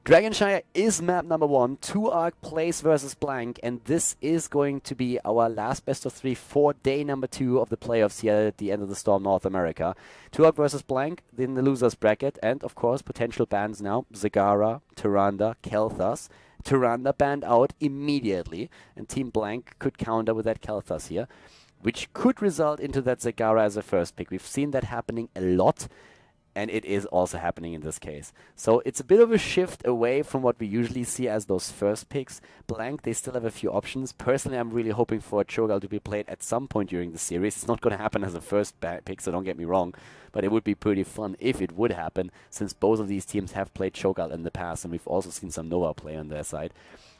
Dragonshire is map number 1. 2ARC plays versus Blank, and this is going to be our last best of 3 for day number 2 of the playoffs here at the end of the Storm North America. 2ARC versus Blank in the losers bracket, and of course potential bans now. Zagara, Tyrande, Kel'Thas. Tyrande banned out immediately, and Team Blank could counter with that Kel'Thas here, which could result into that Zagara as a first pick. We've seen that happening a lot. And it is also happening in this case. So it's a bit of a shift away from what we usually see as those first picks. Blank, they still have a few options. Personally, I'm really hoping for a Cho'Gall to be played at some point during the series. It's not going to happen as a first pick, so don't get me wrong. But it would be pretty fun if it would happen, since both of these teams have played Cho'Gall in the past, and we've also seen some Nova play on their side.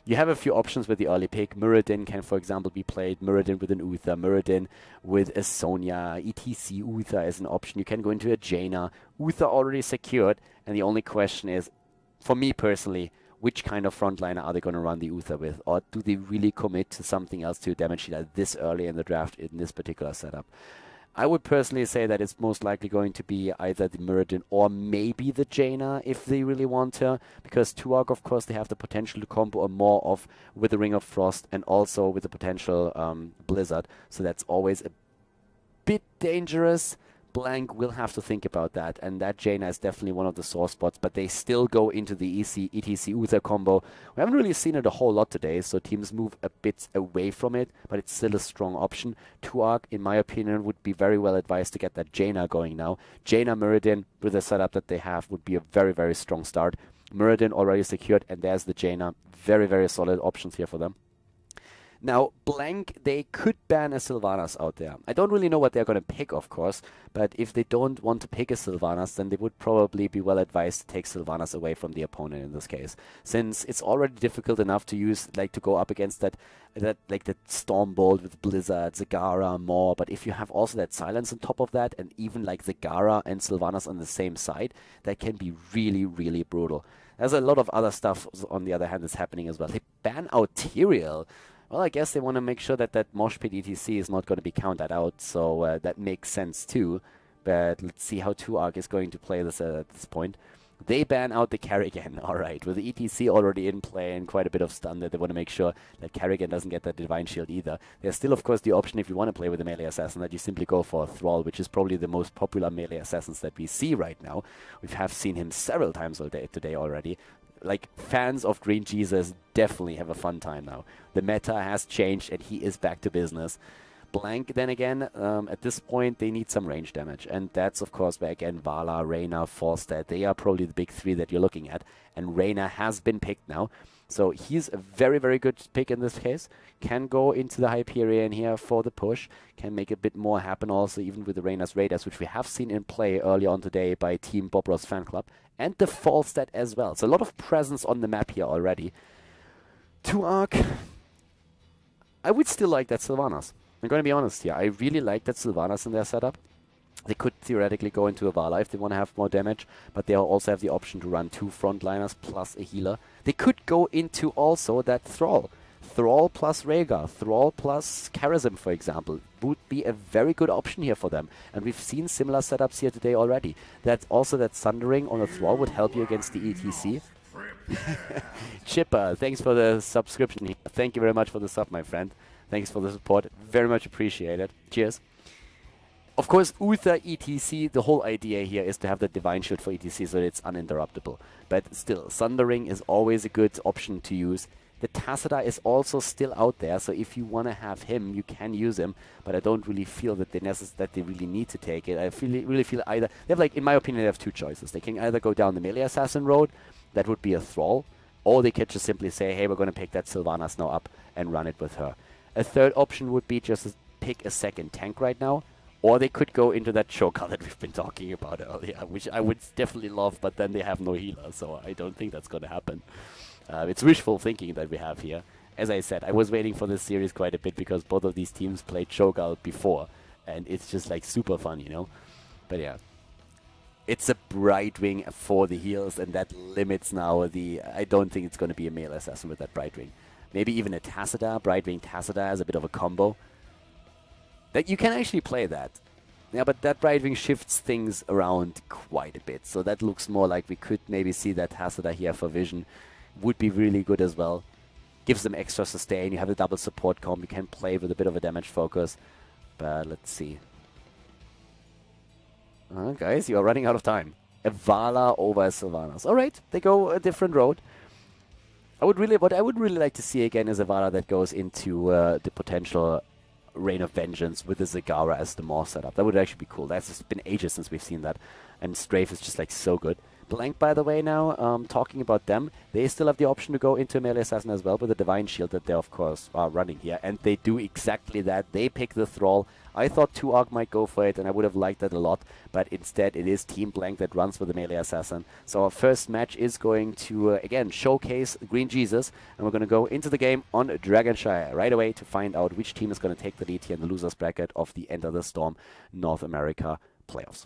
You have a few options with the early pick. Muradin can, for example, be played. Muradin with an Uther. Muradin with a Sonya. ETC Uther is an option. You can go into a Jaina. Uther already secured. And the only question is, for me personally, which kind of frontliner are they going to run the Uther with? Or do they really commit to something else to damage dealer this early in the draft in this particular setup? I would personally say that it's most likely going to be either the Muradin or maybe the Jaina if they really want her, because 2ARC, of course, they have the potential to combo a more of with the Ring of Frost and also with the potential Blizzard, so that's always a bit dangerous. Blank will have to think about that, and that Jaina is definitely one of the sore spots, but they still go into the ETC Uther combo. We haven't really seen it a whole lot today, so teams move a bit away from it, but it's still a strong option. 2ARC, in my opinion, would be very well advised to get that Jaina going now. Jaina Muradin, with the setup that they have, would be a very, very strong start. Muradin already secured, and there's the Jaina. Very, very solid options here for them. Now, Blank, they could ban a Sylvanas out there. I don't really know what they're going to pick, of course, but if they don't want to pick a Sylvanas, then they would probably be well advised to take Sylvanas away from the opponent in this case. Since it's already difficult enough to use, like, to go up against that Stormbolt with Blizzard, Zagara, more, but if you have also that silence on top of that, and even like Zagara and Sylvanas on the same side, that can be really, really brutal. There's a lot of other stuff, on the other hand, that's happening as well. They ban out Tyrael. Well, I guess they want to make sure that that Mosh Pit ETC is not going to be counted out, so that makes sense too. But let's see how 2ARC is going to play this at this point. They ban out the Kerrigan, alright, with the ETC already in play and quite a bit of stun that they want to make sure that Kerrigan doesn't get that Divine Shield either. There's still, of course, the option if you want to play with a melee assassin that you simply go for a Thrall, which is probably the most popular melee assassins that we see right now. We have seen him several times today already. Like, fans of Green Jesus definitely have a fun time now. The meta has changed and he is back to business. Blank, then again, at this point, they need some range damage. And that's, of course, where, again, Vala, Reyna, Falstad, they are probably the big three that you're looking at. And Reyna has been picked now. So he's a very, very good pick in this case. Can go into the Hyperion here for the push. Can make a bit more happen also, even with the Reyna's Raiders, which we have seen in play earlier on today by Team Bob Ross Fan Club. And the Falstad as well. So a lot of presence on the map here already. 2ARC, I would still like that Sylvanas. I'm going to be honest here. I really like that Sylvanas in their setup. They could theoretically go into a Vala if they want to have more damage, but they also have the option to run 2 frontliners plus a healer. They could go into also that Thrall. Thrall plus Rhaegar, Thrall plus Karazim, for example, would be a very good option here for them. And we've seen similar setups here today already. That also that Sundering on a Thrall would help you against the ETC. Chipper, thanks for the subscription here. Thank you very much for the sub, my friend. Thanks for the support. Very much appreciated. Cheers. Of course, Uther ETC, the whole idea here is to have the Divine Shield for ETC so that it's uninterruptible. But still, Sundering is always a good option to use. The Tacita is also still out there, so if you want to have him, you can use him. But I don't really feel that they really need to take it. I really feel either... They have, like, in my opinion, they have two choices. They can either go down the melee assassin road, that would be a Thrall, or they could just simply say, hey, we're going to pick that Sylvanas now up and run it with her. A third option would be just to pick a second tank right now, or they could go into that Cho'Gall that we've been talking about earlier, which I would definitely love, but then they have no healer, so I don't think that's going to happen. It's wishful thinking that we have here. As I said, I was waiting for this series quite a bit because both of these teams played Cho'Gall before, and it's just like super fun, you know? But yeah. It's a Brightwing for the heals, and that limits now the... I don't think it's going to be a melee assassin with that Brightwing. Maybe even a Tacita, Brightwing Tacita as a bit of a combo. That you can actually play that. Yeah, but that Brightwing shifts things around quite a bit. So that looks more like we could maybe see that Hassada here for vision would be really good as well. Gives them extra sustain. You have a double support comp. You can play with a bit of a damage focus. But let's see. Guys, you are running out of time. Evala over Sylvanas. Alright, they go a different road. What I would really like to see again is Evala that goes into the potential Reign of Vengeance with the Zagara as the Maw setup. That would actually be cool. That's just been ages since we've seen that. And Strafe is just like so good. Blank, by the way, now, talking about them, they still have the option to go into a melee assassin as well with the Divine Shield that they, of course, are running here. And they do exactly that. They pick the Thrall. I thought 2-Arc might go for it, and I would have liked that a lot. But instead, it is Team Blank that runs for the melee assassin. So our first match is going to, again, showcase Green Jesus. And we're going to go into the game on Dragonshire right away to find out which team is going to take the lead here in the losers bracket of the Enter the Storm North America playoffs.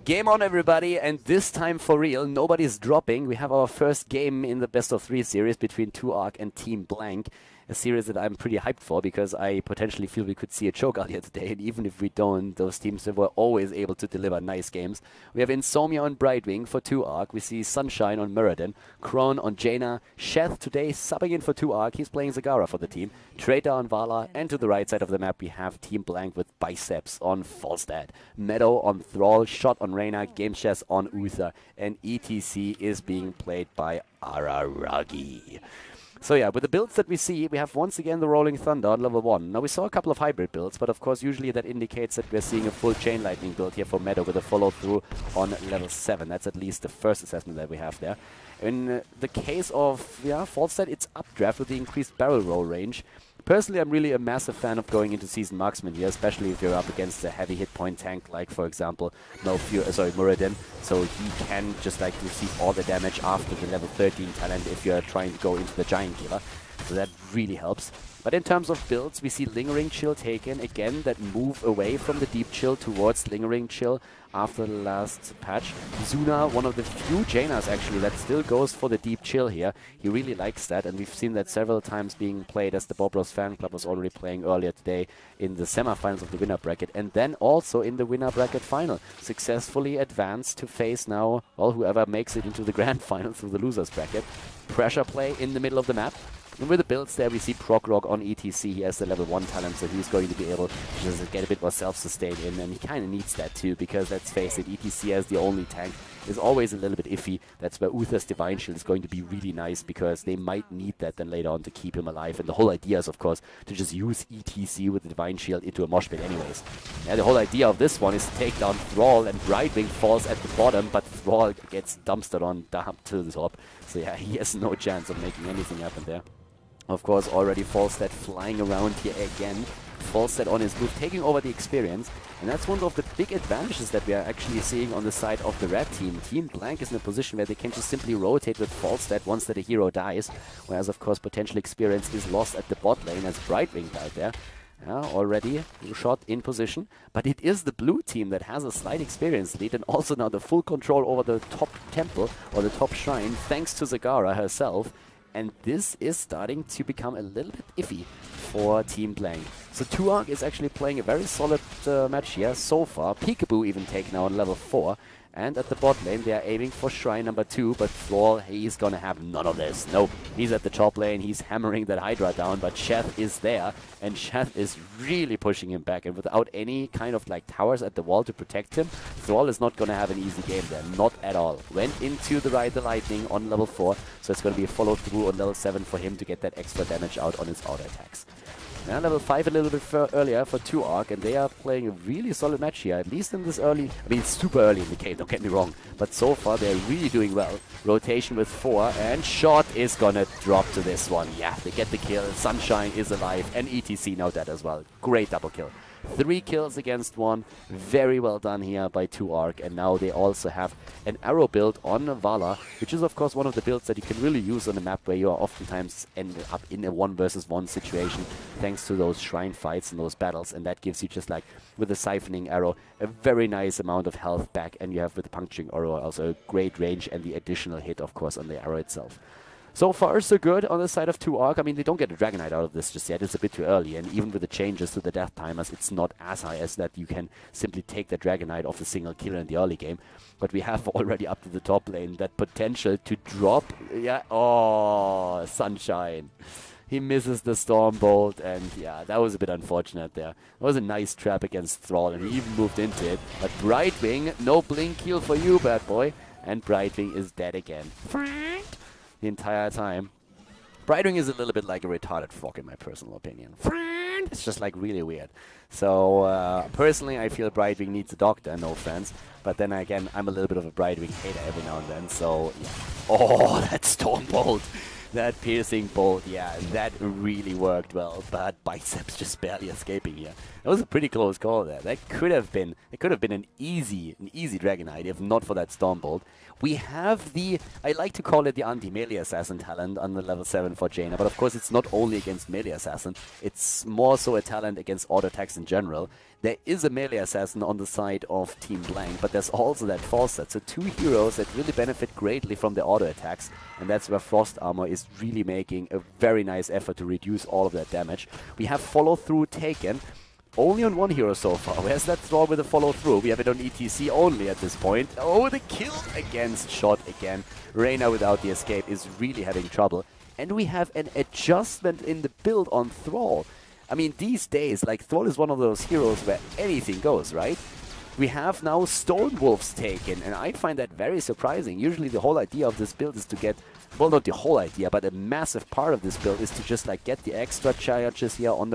Game on, everybody, and this time for real, nobody's dropping. We have our first game in the best-of-3 series between 2-Arc and Team Blank. A series that I'm pretty hyped for because I potentially feel we could see a choke out here today. And even if we don't, those teams were always able to deliver nice games. We have Insomnia on Brightwing for 2-Arc. We see Sunshine on Muradin. Kron on Jaina. Sheth today subbing in for 2-Arc. He's playing Zagara for the team. Traitor on Vala. And to the right side of the map, we have Team Blank with Biceps on Falstad. Meadow on Thrall. Shot on Reyna. Game Chess on Uther. And ETC is being played by Araragi. So yeah, with the builds that we see, we have once again the Rolling Thunder on level 1. Now we saw a couple of hybrid builds, but of course usually that indicates that we're seeing a full Chain Lightning build here for Meadow with a follow-through on level 7. That's at least the first assessment that we have there. In the case of Falstad, it's updraft with the increased barrel roll range. Personally, I'm really a massive fan of going into Seasoned Marksman here, especially if you're up against a heavy hit point tank like, for example, Muradin. So he can just like receive all the damage after the level 13 talent if you're trying to go into the Giant Killer. So that really helps. But in terms of builds, we see Lingering Chill taken again, that move away from the Deep Chill towards Lingering Chill after the last patch. Zuna, one of the few Jainas actually that still goes for the Deep Chill here. He really likes that, and we've seen that several times being played, as the Bobros fan club was already playing earlier today in the semifinals of the winner bracket, and then also in the winner bracket final. Successfully advanced to face now, well, whoever makes it into the grand final through the losers bracket. Pressure play in the middle of the map. And with the builds there, we see Prokrog on ETC. He has the level 1 talent, so he's going to be able to just get a bit more self-sustain in, and he kind of needs that too, because let's face it, ETC as the only tank is always a little bit iffy. That's where Uther's Divine Shield is going to be really nice, because they might need that then later on to keep him alive. And the whole idea is, of course, to just use ETC with the Divine Shield into a mosh pit anyways. Yeah, the whole idea of this one is to take down Thrall, and Brightwing falls at the bottom, but Thrall gets dumpstered on down to the top. So yeah, he has no chance of making anything happen there. Of course, already Falstad flying around here again. Falstad on his move, taking over the experience. And that's one of the big advantages that we are actually seeing on the side of the red team. Team Blank is in a position where they can just simply rotate with Falstad once that a hero dies. Whereas, of course, potential experience is lost at the bot lane as Brightwing died there. Already shot in position. But it is the blue team that has a slight experience lead, and also now the full control over the top temple, or the top shrine, thanks to Zagara herself. And this is starting to become a little bit iffy for Team Blank. So 2-Arc is actually playing a very solid match here so far. Peekaboo even taken out on level 4. And at the bot lane, they are aiming for Shrine number 2, but Thrall, he's gonna have none of this. Nope, he's at the top lane, he's hammering that Hydra down, but Sheth is there, and Sheth is really pushing him back, and without any kind of like towers at the wall to protect him, Thrall is not gonna have an easy game there, not at all. Went into the Ride the Lightning on level 4, so it's gonna be a follow-through on level 7 for him to get that extra damage out on his auto attacks. Now level 5 a little bit earlier for 2-Arc, and they are playing a really solid match here, at least in this early, I mean it's super early in the game, don't get me wrong, but so far they're really doing well. Rotation with 4, and Shot is gonna drop to this one. Yeah, they get the kill, Sunshine is alive, and ETC now dead as well. Great double kill. 3 kills against 1, very well done here by 2-Arc, and now they also have an arrow build on Vala, which is of course one of the builds that you can really use on a map where you are oftentimes ended up in a 1 versus 1 situation, thanks to those shrine fights and those battles, and that gives you just like, with the siphoning arrow, a very nice amount of health back, and you have with the puncturing arrow also a great range and the additional hit of course on the arrow itself. So far, so good on the side of 2-Arc. I mean, they don't get a Dragonite out of this just yet. It's a bit too early, and even with the changes to the death timers, it's not as high as that you can simply take the Dragonite off the single kill in the early game. But we have already up to the top lane that potential to drop. Yeah, oh, Sunshine. He misses the Storm Bolt, and yeah, that was a bit unfortunate there. It was a nice trap against Thrall, and he even moved into it. But Brightwing, no blink heal for you, bad boy. And Brightwing is dead again. The entire time. Brightwing is a little bit like a retarded frog in my personal opinion. It's just like really weird. So personally I feel Brightwing needs a doctor, no offense. But then again, I'm a little bit of a Brightwing hater every now and then, so yeah. Oh, that Storm Bolt! That piercing bolt, yeah, that really worked well, but Biceps just barely escaping here. That was a pretty close call there. That could have been an easy Dragonite if not for that Storm Bolt. We have the, I like to call it the anti-melee assassin talent on the level 7 for Jaina, but of course it's not only against melee assassin, it's more so a talent against auto attacks in general. There is a melee assassin on the side of Team Blank, but there's also that Fawcett. So two heroes that really benefit greatly from the auto attacks, and that's where Frost Armor is really making a very nice effort to reduce all of that damage. We have follow through taken. Only on one hero so far. Where's that Thrall with a follow-through? We have it on ETC only at this point. Oh, the kill against Shot again. Reyna without the escape is really having trouble. And we have an adjustment in the build on Thrall. I mean, these days, like, Thrall is one of those heroes where anything goes, right? We have now Stone Wolves taken, and I find that very surprising. Usually the whole idea of this build is to get, well, not the whole idea, but a massive part of this build is to just like get the extra charges here on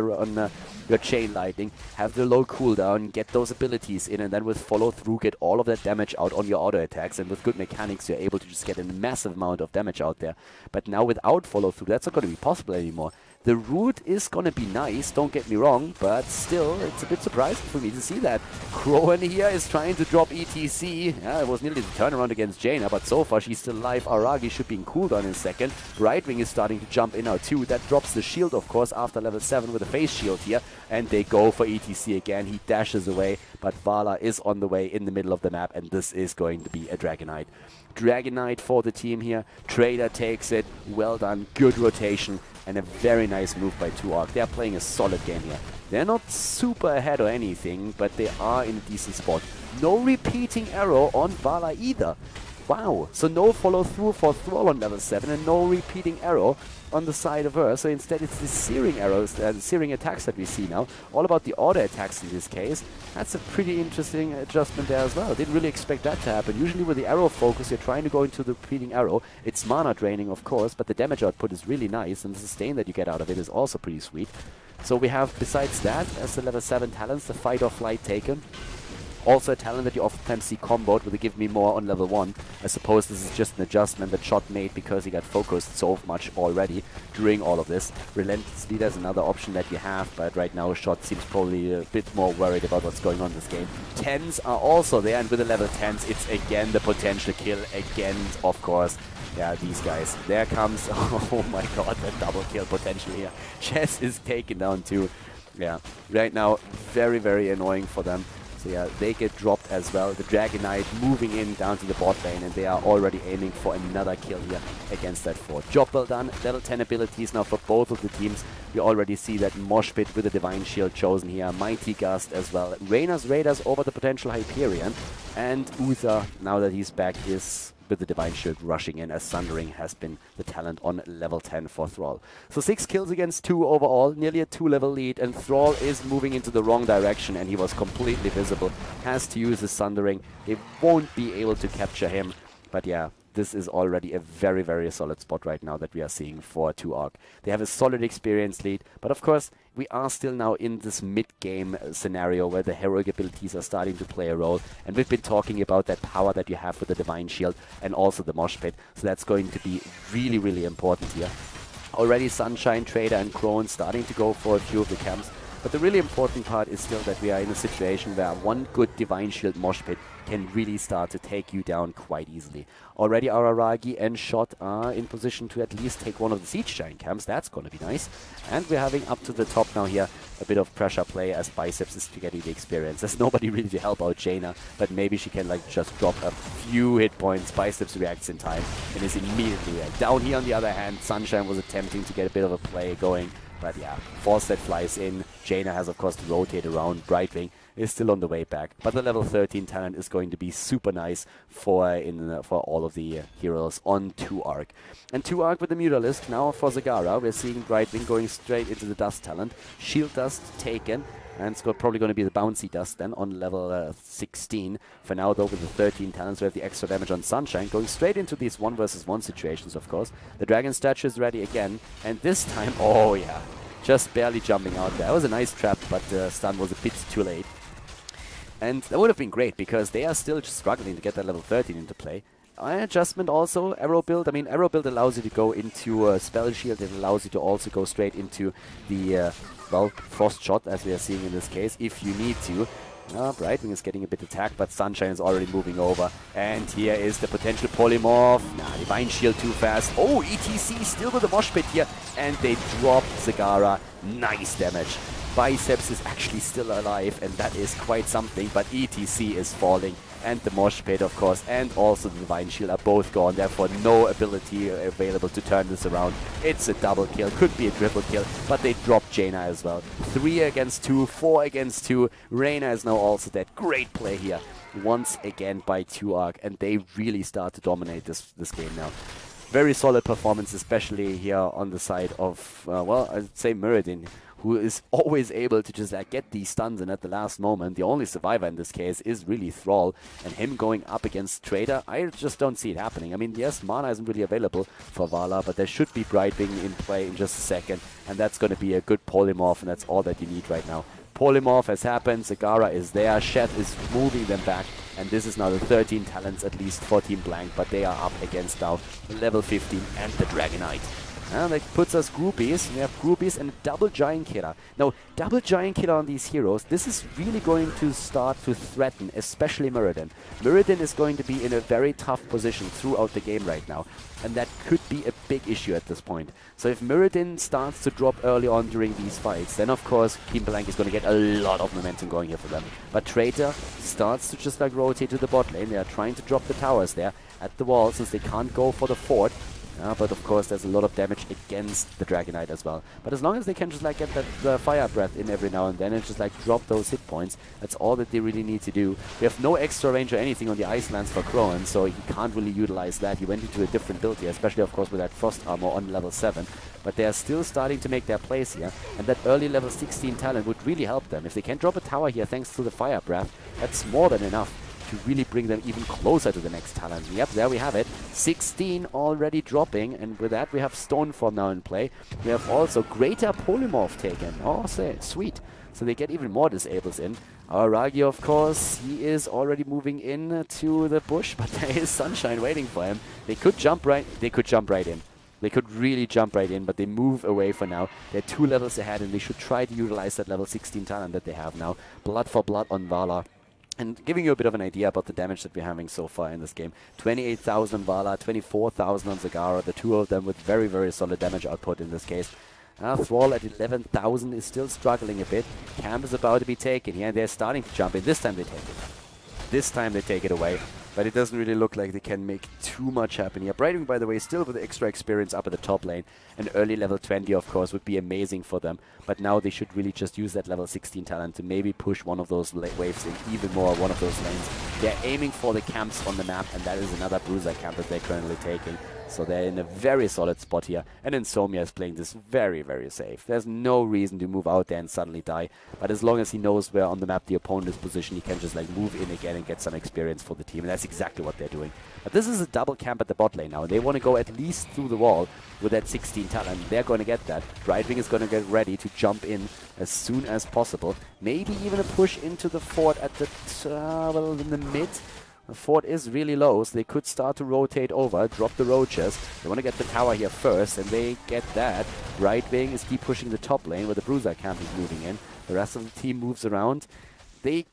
your Chain Lightning, have the low cooldown, get those abilities in, and then with follow through get all of that damage out on your auto attacks, and with good mechanics you're able to just get a massive amount of damage out there. But now without follow through, that's not going to be possible anymore. The root is going to be nice, don't get me wrong, but still, it's a bit surprising for me to see that. Crowan here is trying to drop ETC. Yeah, it was nearly the turnaround against Jaina, but so far she's still alive. Aragi should be in cooldown in a second. Brightwing is starting to jump in now too. That drops the shield, of course, after level 7 with a face shield here. And they go for ETC again. He dashes away, but Vala is on the way in the middle of the map, and this is going to be a Dragonite. Dragonite for the team here. Trader takes it. Well done. Good rotation. And a very nice move by 2-Arc. They're playing a solid game here. They're not super ahead or anything, but they are in a decent spot. No repeating arrow on Vala either. Wow. So no follow through for Thrall on level 7 and no repeating arrow on the side of her. So instead it's the searing arrows, the searing attacks that we see now. All about the auto attacks in this case. That's a pretty interesting adjustment there as well. Didn't really expect that to happen. Usually with the arrow focus you're trying to go into the repeating arrow. It's mana draining of course, but the damage output is really nice and the sustain that you get out of it is also pretty sweet. So we have besides that as the level 7 talents, the Fight or Flight taken. Also a talent that you oftentimes see comboed with the Give Me More on level 1. I suppose this is just an adjustment that Shot made because he got focused so much already during all of this. Relentless Leader is another option that you have, but right now Shot seems probably a bit more worried about what's going on in this game. 10s are also there, and with the level 10s, it's again the potential kill again, of course. Yeah, these guys. There comes, oh my god, that double kill potential here. Chess is taken down too. Yeah, right now, very, very annoying for them. So yeah, they get dropped as well. The Dragonite moving in down to the bot lane, and they are already aiming for another kill here against that fort. Job well done. Level 10 abilities now for both of the teams. We already see that Mosh Pit with the Divine Shield chosen here. Mighty Gust as well. Reyna's Raiders over the potential Hyperion. And Uther, now that he's back, is with the Divine Shield rushing in, as Sundering has been the talent on level 10 for Thrall. So 6 kills against 2 overall, nearly a 2-level lead, and Thrall is moving into the wrong direction, and he was completely visible. Has to use his Sundering. They won't be able to capture him, but yeah, this is already a very, very solid spot right now that we are seeing for 2-Arc. They have a solid experience lead, but of course, we are still now in this mid-game scenario where the heroic abilities are starting to play a role, and we've been talking about that power that you have with the Divine Shield and also the Mosh Pit, so that's going to be really, really important here. Already Sunshine, Trader and Crone starting to go for a few of the camps. But the really important part is still that we are in a situation where one good Divine Shield Mosh Pit can really start to take you down quite easily. Already Araragi and Shot are in position to at least take one of the Siege Giant camps. That's going to be nice. And we're having up to the top now here a bit of pressure play as Biceps is getting the experience. There's nobody really to help out Jaina, but maybe she can like just drop a few hit points. Biceps reacts in time and is immediately there. Down here on the other hand, Sunshine was attempting to get a bit of a play going. But yeah, Force that flies in. Jaina has, of course, to rotate around. Brightwing is still on the way back. But the level 13 talent is going to be super nice for all of the heroes on 2-Arc. And 2-Arc with the Mutalisk. Now for Zagara, we're seeing Brightwing going straight into the Dust talent. Shield Dust taken. And it's probably going to be the Bouncy Dust then on level 16. For now, though, with the 13 talents, we have the extra damage on Sunshine. Going straight into these 1 versus 1 situations, of course. The Dragon Statue is ready again. And this time, oh yeah, just barely jumping out there. That was a nice trap, but the stun was a bit too late. And that would have been great, because they are still just struggling to get that level 13 into play. Adjustment also, Arrow Build. I mean, Arrow Build allows you to go into Spell Shield. It allows you to also go straight into the, well, Frost Shot, as we are seeing in this case, if you need to. Brightwing is getting a bit attacked, but Sunshine is already moving over. And here is the potential Polymorph. Divine Shield too fast. Oh, ETC still with the Mosh Pit here. And they drop Zagara. Nice damage. Biceps is actually still alive, and that is quite something, but ETC is falling. And the Mosh Pit, of course, and also the Divine Shield are both gone. Therefore, no ability available to turn this around. It's a double kill. Could be a triple kill, but they dropped Jaina as well. 3 against 2, 4 against 2. Reyna is now also dead. Great play here once again by 2-Arc, and they really start to dominate this game now. Very solid performance, especially here on the side of, well, I'd say Muradin, who is always able to just get these stuns in at the last moment. The only survivor in this case is really Thrall, and him going up against Trader, I just don't see it happening. I mean, yes, mana isn't really available for Vala, but there should be Brightwing in play in just a second, and that's going to be a good Polymorph, and that's all that you need right now. Polymorph has happened, Zagara is there, Shet is moving them back, and this is now the 13 talents at least for Team Blank, but they are up against now level 15 and the Dragonite. And that puts us groupies. We have groupies and a double Giant Killer. Now, double Giant Killer on these heroes, this is really going to start to threaten, especially Muradin. Muradin is going to be in a very tough position throughout the game right now, and that could be a big issue at this point. So if Muradin starts to drop early on during these fights, then of course Team Blank is going to get a lot of momentum going here for them. But Traitor starts to just like rotate to the bot lane. They are trying to drop the towers there at the wall since they can't go for the fort. But of course there's a lot of damage against the Dragonite as well. But as long as they can just like get the Fire Breath in every now and then and just like drop those hit points, that's all that they really need to do. We have no extra range or anything on the Ice Lance for Crowan, so he can't really utilize that. He went into a different build here, especially of course with that Frost Armor on level 7. But they are still starting to make their plays here, and that early level 16 talent would really help them. If they can drop a tower here thanks to the Fire Breath, that's more than enough to really bring them even closer to the next talent. Yep, there we have it. 16 already dropping, and with that we have Stoneform now in play. We have also Greater Polymorph taken. Oh, sweet. So they get even more disables in. Aragi, of course, he is already moving in to the bush, but there is Sunshine waiting for him. They could jump right in. They could really jump right in, but they move away for now. They're 2 levels ahead, and they should try to utilize that level 16 talent that they have now. Blood for blood on Vala. And giving you a bit of an idea about the damage that we're having so far in this game. 28,000 Vala, 24,000 on Zagara, the 2 of them with very, very solid damage output in this case. Thrall at 11,000 is still struggling a bit. Camp is about to be taken here, and they're starting to jump in. This time they take it. This time they take it away. But it doesn't really look like they can make too much happen here. Brightwing, by the way, still with the extra experience up at the top lane. An early level 20, of course, would be amazing for them. But now they should really just use that level 16 talent to maybe push one of those waves in even more, one of those lanes. They're aiming for the camps on the map, and that is another Bruiser camp that they're currently taking. So they're in a very solid spot here. And Insomnia is playing this very, very safe. There's no reason to move out there and suddenly die. But as long as he knows where on the map the opponent is positioned, he can just like move in again and get some experience for the team. And that's exactly what they're doing. But this is a double camp at the bot lane now. And they want to go at least through the wall with that 16 talent. They're going to get that. Brightwing is going to get ready to jump in as soon as possible. Maybe even a push into the fort at the, well, in the mid. The fort is really low, so they could start to rotate over, drop the roaches. They want to get the tower here first, and they get that. Brightwing is keep pushing the top lane where the Bruiser camp is moving in. The rest of the team moves around. They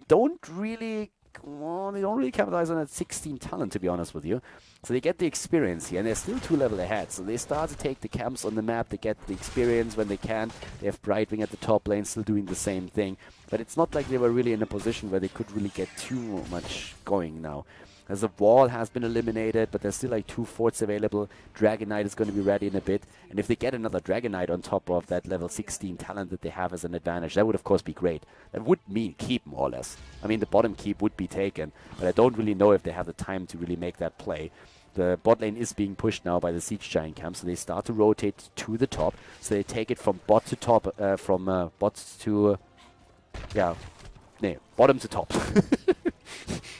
don't really capitalize on that 16 talent, to be honest with you. So they get the experience here, and they're still 2 level ahead. So they start to take the camps on the map. They get the experience when they can. They have Brightwing at the top lane, still doing the same thing. But it's not like they were really in a position where they could really get too much going now. As a wall has been eliminated, but there's still like 2 forts available. Dragon Knight is going to be ready in a bit. And if they get another Dragon Knight on top of that level 16 talent that they have as an advantage, that would of course be great. That would mean keep, more or less. I mean, the bottom keep would be taken, but I don't really know if they have the time to really make that play. The bot lane is being pushed now by the Siege Giant camp, so they start to rotate to the top. So they take it from bot to top, from bots to... bottom to top.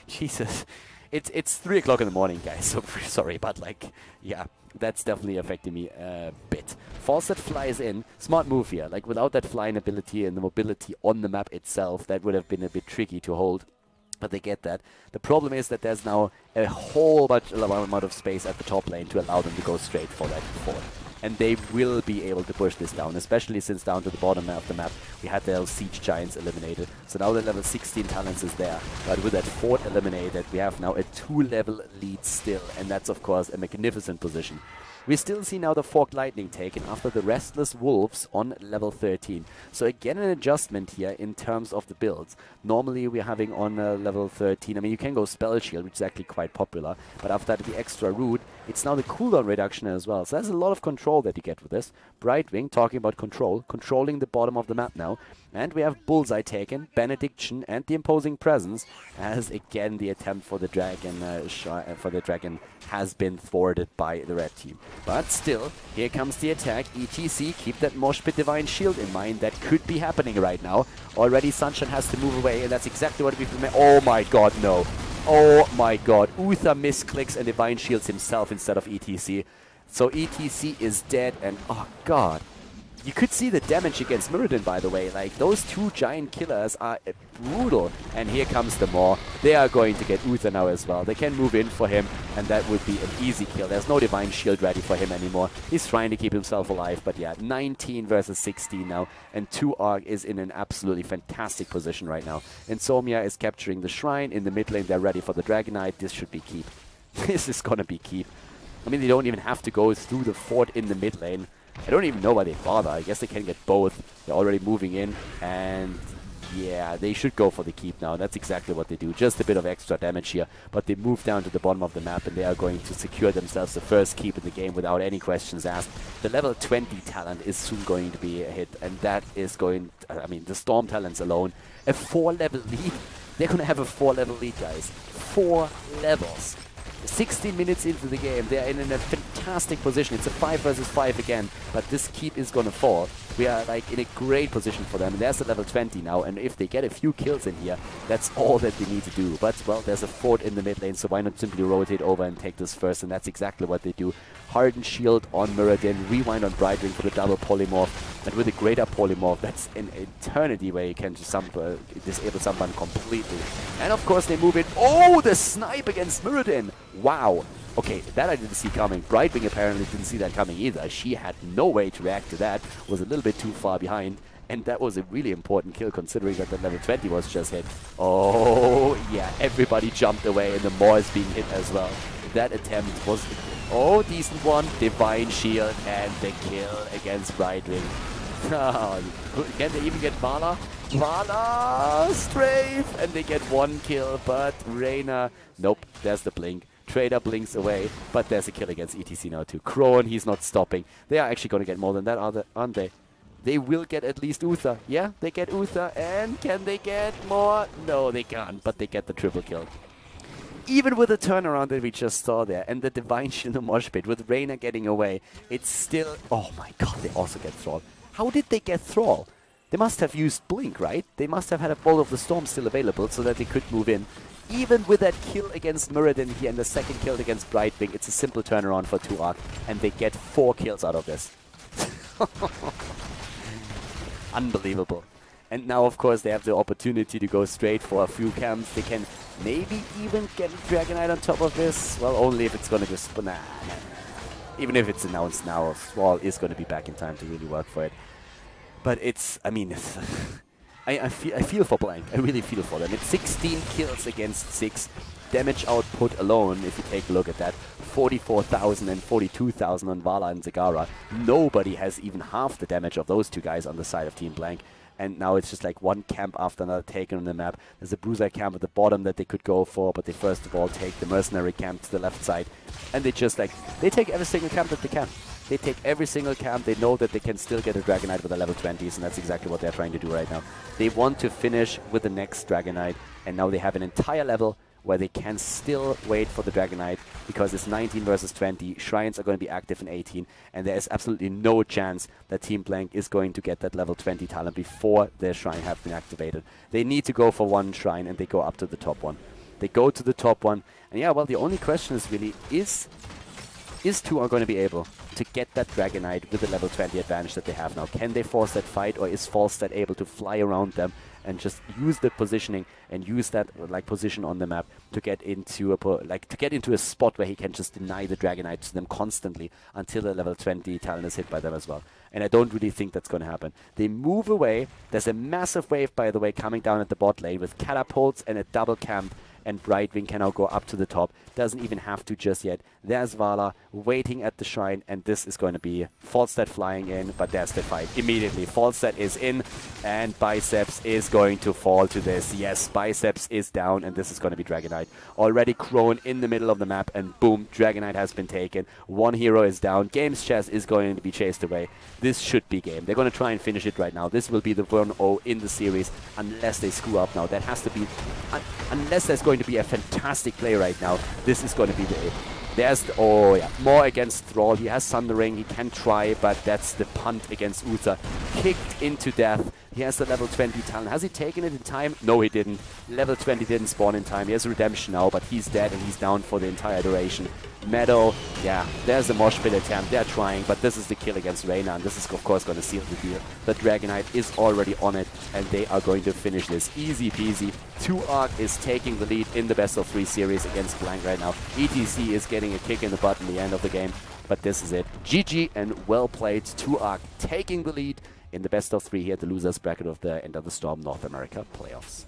Jesus. It's 3 o'clock in the morning, guys, so sorry, but like, yeah, that's definitely affecting me a bit. Fawcett flies in. Smart move here. Like, without that flying ability and the mobility on the map itself, that would have been a bit tricky to hold. But they get that. The problem is that there's now a whole amount of space at the top lane to allow them to go straight for that fort. And they will be able to push this down, especially since down to the bottom of the map we had the Siege Giants eliminated. So now the level 16 talents is there. But with that fort eliminated, we have now a 2-level lead still. And that's, of course, a magnificent position. We still see now the Forked Lightning taken after the Restless Wolves on level 13. So again, an adjustment here in terms of the builds. Normally we're having on level 13, I mean, you can go Spell Shield, which is actually quite popular, but after that the extra root, it's now the cooldown reduction as well. So there's a lot of control that you get with this. Brightwing, talking about control, controlling the bottom of the map now. And we have Bullseye taken, Benediction, and the Imposing Presence, as again the attempt for the dragon has been thwarted by the red team. But still, here comes the attack. ETC, keep that Mosh Pit Divine Shield in mind. That could be happening right now. Already Sunshine has to move away, and that's exactly what we've been... Oh my god, no. Oh my god. Uther misclicks and Divine Shields himself instead of ETC. So ETC is dead, and oh god. You could see the damage against Mirrodin, by the way. Like, those 2 giant killers are brutal. And here comes the Maw. They are going to get Uther now as well. They can move in for him, and that would be an easy kill. There's no Divine Shield ready for him anymore. He's trying to keep himself alive, but yeah, 19 versus 16 now. And 2ARC is in an absolutely fantastic position right now. Insomnia is capturing the Shrine. In the mid lane, they're ready for the Dragon Knight. This should be keep. This is gonna be keep. I mean, they don't even have to go through the fort in the mid lane. I don't even know why they bother. I guess they can get both. They're already moving in, and yeah, they should go for the keep now. That's exactly what they do. Just a bit of extra damage here, but they move down to the bottom of the map, and they are going to secure themselves the first keep in the game without any questions asked. The level 20 talent is soon going to be a hit, and that is going... I mean, the Storm talents alone. A 4-level lead. They're going to have a 4-level lead, guys. 4 levels. 16 minutes into the game, they are in a fantastic position. It's a 5 versus 5 again, but this keep is gonna fall. We are like in a great position for them, and there's a level 20 now, and if they get a few kills in here, that's all that they need to do. But, well, there's a fort in the mid lane, so why not simply rotate over and take this first, and that's exactly what they do. Hardened Shield on Mirrodin, Rewind on Brightwing for the double polymorph, and with a greater polymorph, that's an eternity where you can just disable someone completely. And of course they move in. Oh, the snipe against Mirrodin! Wow. Okay, that I didn't see coming. Brightwing apparently didn't see that coming either. She had no way to react to that, was a little bit too far behind, and that was a really important kill considering that the level 20 was just hit. Oh, yeah, everybody jumped away, and the Maw is being hit as well. That attempt was... Oh, decent one. Divine Shield and the kill against Brightwing. Can they even get Vala? Vala! Strafe! And they get 1 kill, but Reyna... Nope, there's the blink. Trader blinks away, but there's a kill against ETC now too. Crone, he's not stopping. They are actually going to get more than that, aren't they? They will get at least Uther. Yeah, they get Uther, and can they get more? No, they can't, but they get the triple kill. Even with the turnaround that we just saw there, and the Divine Shield and Mosh Pit, with Reyna getting away, it's still... Oh my god, they also get Thrall. How did they get Thrall? They must have used Blink, right? They must have had a Bolt of the Storm still available so that they could move in. Even with that kill against Mirrodin here and the second kill against Brightwing, it's a simple turnaround for 2ARC, and they get 4 kills out of this. Unbelievable. And now, of course, they have the opportunity to go straight for a few camps. They can maybe even get a Dragon Knight on top of this. Well, only if it's going to just... Nah. Even if it's announced now, Thrall is going to be back in time to really work for it. But it's... I mean... I feel for Blank. I really feel for them. It's 16 kills against 6. Damage output alone, if you take a look at that, 44,000 and 42,000 on Vala and Zagara. Nobody has even half the damage of those two guys on the side of Team Blank. And now it's just like one camp after another taken on the map. There's a Bruiser camp at the bottom that they could go for, but they first of all take the Mercenary camp to the left side. And they just like, they take every single camp that they can. They take every single camp. They know that they can still get a Dragonite with a level 20s, and that's exactly what they're trying to do right now. They want to finish with the next Dragonite, and now they have an entire level where they can still wait for the Dragonite, because it's 19 versus 20. Shrines are going to be active in 18, and there is absolutely no chance that Team Blank is going to get that level 20 talent before their Shrine have been activated. They need to go for one Shrine, and they go up to the top one. They go to the top one, and yeah, well, the only question is really, is Tuark going to be able to get that Dragonite with the level 20 advantage that they have now? Can they force that fight, or is Falstad able to fly around them and just use the positioning and use that like position on the map to get into a spot where he can just deny the Dragonite to them constantly until the level 20 talent is hit by them as well? And I don't really think that's going to happen. They move away. There's a massive wave, by the way, coming down at the bot lane with catapults and a double camp, and Brightwing can now go up to the top. Doesn't even have to just yet. There's Vala waiting at the shrine, and this is going to be Falstad flying in, but there's the fight immediately. Falstad is in, and Biceps is going to fall to this. Yes, Biceps is down, and this is going to be Dragonite. Already Crone in the middle of the map, and boom, Dragonite has been taken. One hero is down. Game's chest is going to be chased away. This should be game. They're going to try and finish it right now. This will be the 1-0 in the series, unless they screw up now. That has to be... unless there's going to be a fantastic play right now, this is going to be the... There's the, oh yeah, more against Thrall. He has Sundering, he can try, but that's the punt against Uther. Kicked into death. He has the level 20 talent. Has he taken it in time? No, he didn't. Level 20 didn't spawn in time. He has Redemption now, but he's dead and he's down for the entire duration. Meadow, yeah, there's a mosh pit attempt. They're trying, but this is the kill against Reyna, and this is of course going to seal the deal. The Dragonite is already on it, and they are going to finish this easy peasy. Tuark is taking the lead in the best of 3 series against Blank right now. ETC is getting a kick in the butt in the end of the game, but this is it. GG and well played. Tuark taking the lead in the best of 3 here at the losers bracket of the End of the Storm North America playoffs.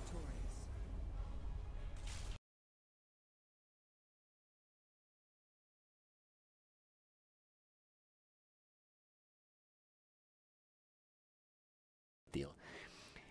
Deal.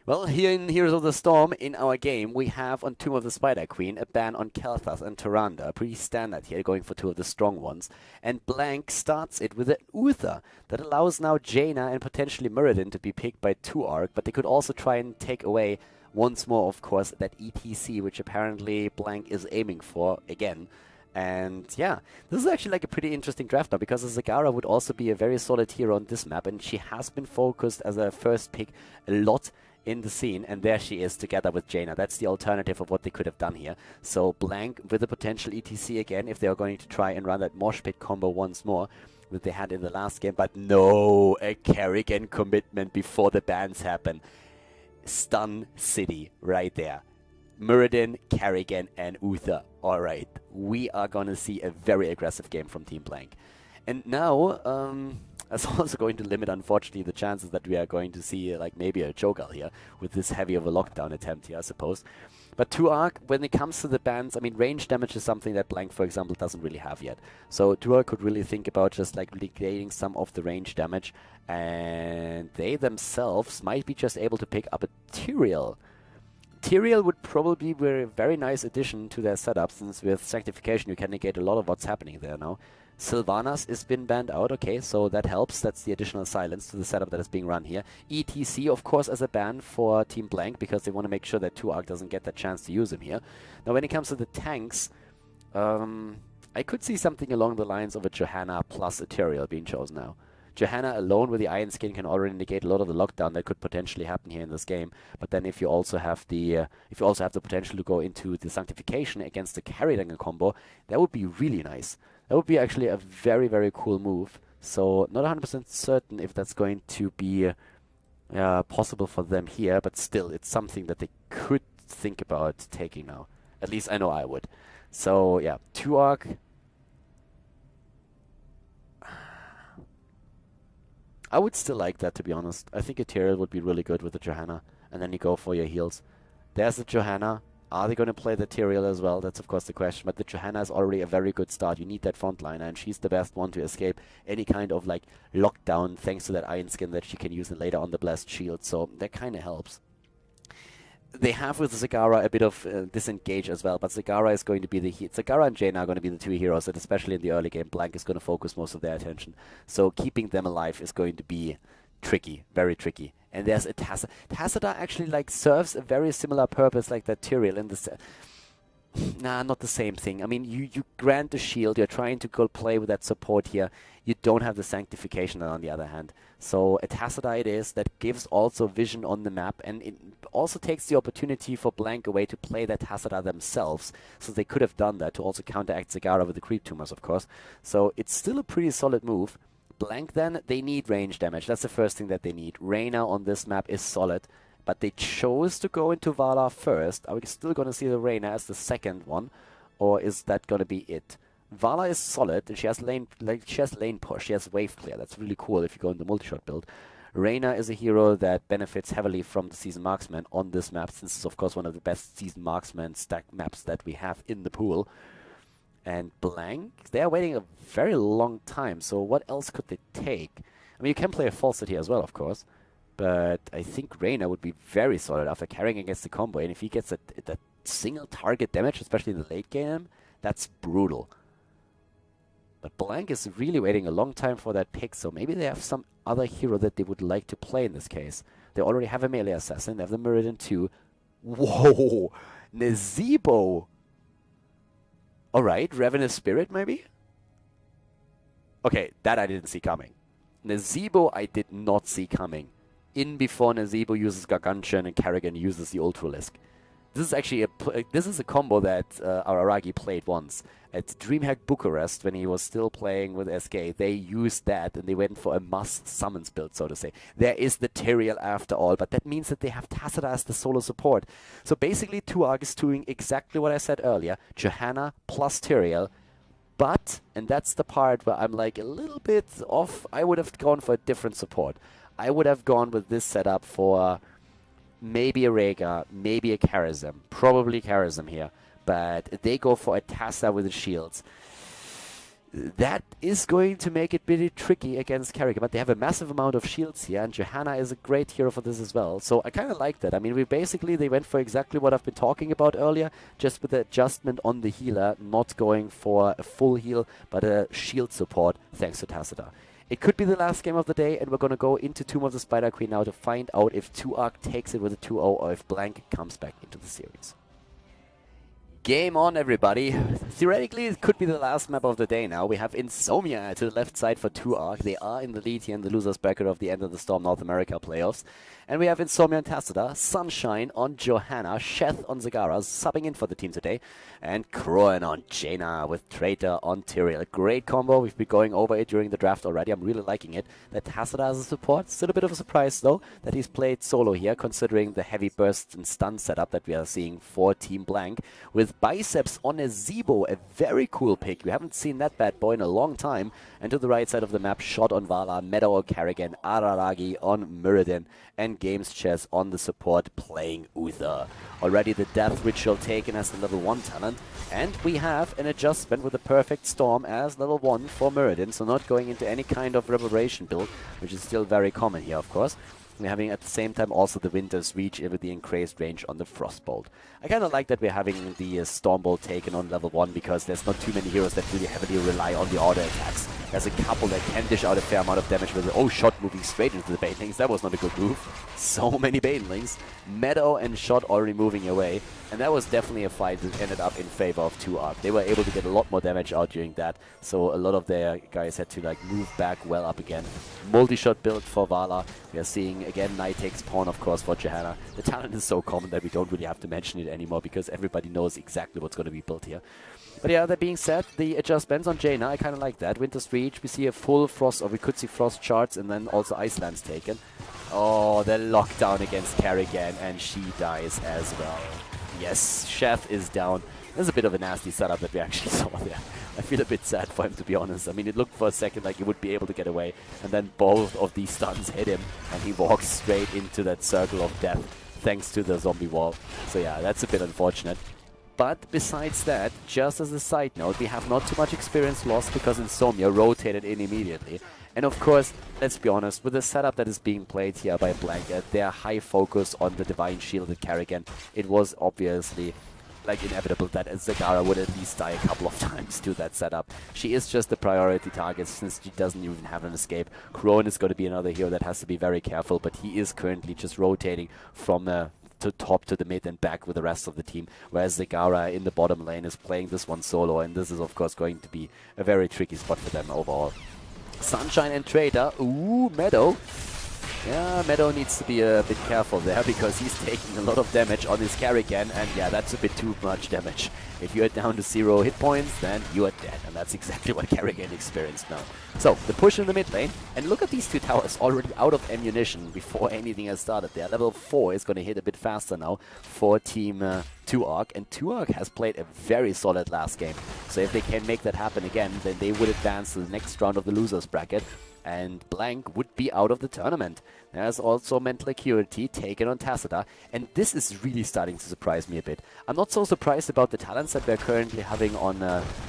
Well, here in Heroes of the Storm, in our game, we have on Tomb of the Spider Queen a ban on Kel'Thas and Tyrande. Pretty standard here, going for 2 of the strong ones. And Blank starts it with an Uther that allows now Jaina and potentially Muradin to be picked by Tuark, but they could also try and take away once more, of course, that ETC, which apparently Blank is aiming for again. And yeah, this is actually like a pretty interesting draft now, because Zagara would also be a very solid hero on this map, and she has been focused as a first pick a lot in the scene, and there she is together with Jaina. That's the alternative of what they could have done here. So Blank with a potential ETC again, if they are going to try and run that mosh pit combo once more that they had in the last game, but no, a Kerrigan commitment before the bans happen. Stun City right there. Muradin, Kerrigan, and Uther. Alright, we are gonna see a very aggressive game from Team Blank. And now, that's also going to limit, unfortunately, the chances that we are going to see, like, maybe a Cho'Gall here, with this heavy of a lockdown attempt here, I suppose. But Tuark, when it comes to the bans, I mean, range damage is something that Blank, for example, doesn't really have yet. So Tuark could really think about just, like, negating some of the range damage, and they themselves might be just able to pick up a Tyrael. Tyrael would probably be a very nice addition to their setup, since with Sanctification you can negate a lot of what's happening there now. Sylvanas is been banned out, okay, so that helps. That's the additional silence to the setup that is being run here. ETC, of course, as a ban for Team Blank, because they want to make sure that Tuark doesn't get that chance to use him here. Now, when it comes to the tanks, I could see something along the lines of a Johanna plus a Tyrael being chosen now. Johanna alone with the Iron Skin can already negate a lot of the lockdown that could potentially happen here in this game. But then if you also have the potential to go into the Sanctification against the Kerrigan combo, that would be really nice. That would be actually a very, very cool move. So not 100% certain if that's going to be possible for them here, but still, it's something that they could think about taking now. At least I know I would. So yeah, Tuark. I would still like that, to be honest. I think a Tyrael would be really good with the Johanna. and then you go for your heals. There's the Johanna. Are they going to play the Tyrael as well? That's of course the question, but the Johanna is already a very good start. You need that frontliner, and she's the best one to escape any kind of like lockdown thanks to that iron skin that she can use later on the blessed shield, so that kind of helps. They have with Zagara a bit of disengage as well, but Zagara is going to be the Zagara and Jaina are going to be the two heroes, and especially in the early game, Blank is going to focus most of their attention. So keeping them alive is going to be tricky, very tricky. And there's a Tacita actually like serves a very similar purpose like that Tyrael in the nah, not the same thing. I mean, you grant the shield, you're trying to go play with that support here. You don't have the sanctification on the other hand. So a Tacita it is that gives also vision on the map, and it also takes the opportunity for Blank away to play that Tacita themselves. So they could have done that to also counteract Zagara with the creep tumors, of course. So it's still a pretty solid move. Blank then, they need range damage. That's the first thing that they need. Reyna on this map is solid, but they chose to go into Vala first. Are we still going to see the Reyna as the second one, or is that going to be it? Vala is solid, and she has lane push, she has wave clear. That's really cool if you go in the multi-shot build. Reyna is a hero that benefits heavily from the Season Marksman on this map, since it's of course one of the best Season Marksman stack maps that we have in the pool. And Blank, they're waiting a very long time, so what else could they take? I mean, you can play a Falsehood here as well, of course, but I think Reyna would be very solid after carrying against the combo, and if he gets that single target damage, especially in the late game, that's brutal. But Blank is really waiting a long time for that pick, so maybe they have some other hero that they would like to play in this case. They already have a melee assassin, they have the Meridian 2. Whoa! Nazeebo! Alright, Ravenous Spirit maybe? Okay, that I didn't see coming. Nazeebo I did not see coming. In before Nazeebo uses Gargantuan and Karrigan uses the Ultralisk. This is actually a combo that Araragi played once at DreamHack Bucharest when he was still playing with SK. They used that and they went for a must summons build, so to say. There is the Tyrael after all, but that means that they have Tacita as the solo support. So basically Tuareg is doing exactly what I said earlier, Johanna plus Tyrael. But, and that's the part where I'm like a little bit off, I would have gone for a different support. I would have gone with this setup for maybe a Rhaegar, maybe a Charism, probably Charism here, but they go for a Tassa with the shields. That is going to make it pretty tricky against Karrigan, but they have a massive amount of shields here, and Johanna is a great hero for this as well. So I kind of like that. I mean, they went for exactly what I've been talking about earlier, just with the adjustment on the healer, not going for a full heal, but a shield support, thanks to Tacita. It could be the last game of the day, and we're going to go into Tomb of the Spider Queen now to find out if Tuareg takes it with a 2-0 or if Blank comes back into the series. Game on, everybody. Theoretically, it could be the last map of the day now. We have Insomnia to the left side for Tuareg. They are in the lead here in the loser's bracket of the End of the Storm North America playoffs. And we have Insomnia and Tacita, Sunshine on Johanna, Sheth on Zagara, subbing in for the team today, and Kroen on Jaina with Traitor on Tyrael. Great combo. We've been going over it during the draft already. I'm really liking it. That Tacita as a support. Still a bit of a surprise, though, that he's played solo here, considering the heavy burst and stun setup that we are seeing for Team Blank. With Biceps on Nazeebo, a very cool pick. We haven't seen that bad boy in a long time. And to the right side of the map, Shot on Vala, Meadow on Karrigan, Araragi on Muradin, and Games Chess on the support playing Uther. Already the Death Ritual taken as the level 1 talent, and we have an adjustment with the Perfect Storm as level 1 for Muradin, so not going into any kind of Reverberation build, which is still very common here, of course. We're having at the same time also the Winter's Reach with the increased range on the Frostbolt. I kind of like that we're having the Stormbolt taken on level 1 because there's not too many heroes that really heavily rely on the auto attacks. There's a couple that can dish out a fair amount of damage with the Shot moving straight into the Banelings. That was not a good move. So many Banelings. Meadow and Shot already moving away. And that was definitely a fight that ended up in favor of Tuareg. They were able to get a lot more damage out during that. So a lot of their guys had to like move back well up again. Multi-shot build for Vala. We are seeing again Knight takes pawn, of course, for Johanna. The talent is so common that we don't really have to mention it anymore because everybody knows exactly what's going to be built here. But yeah, that being said, the adjustments on Jaina, I kind of like that. Winter's Reach, we see a full Frost, or we could see Frost charts, and then also Iceland's taken. Oh, the lockdown against Karrigan, and she dies as well. Yes, Chef is down. There's a bit of a nasty setup that we actually saw there. I feel a bit sad for him, to be honest. I mean, it looked for a second like he would be able to get away, and then both of these stuns hit him, and he walks straight into that circle of death. thanks to the zombie wall. So yeah, that's a bit unfortunate. But besides that, just as a side note, we have not too much experience lost because Insomnia rotated in immediately. And of course, let's be honest, with the setup that is being played here by Blanket, their high focus on the Divine Shielded Kerrigan, it was obviously like inevitable that Zagara would at least die a couple of times to that setup. She is just the priority target since she doesn't even have an escape. Crone is going to be another hero that has to be very careful, but he is currently just rotating from to top to the mid and back with the rest of the team, whereas Zagara in the bottom lane is playing this one solo, and this is of course going to be a very tricky spot for them overall. Sunshine and Trader, ooh, Meadow. Yeah, Meadow needs to be a bit careful there because he's taking a lot of damage on his Kerrigan, and yeah, that's a bit too much damage. If you're down to 0 hit points, then you are dead, and that's exactly what Kerrigan experienced now. So, the push in the mid lane, and look at these two towers already out of ammunition before anything has started there. Level 4 is going to hit a bit faster now for Team 2Arc, and 2Arc has played a very solid last game. So if they can make that happen again, then they would advance to the next round of the losers bracket, and Blank would be out of the tournament. There's also Mental Acuity taken on Tacita, and this is really starting to surprise me a bit. I'm not so surprised about the talents that we're currently having on,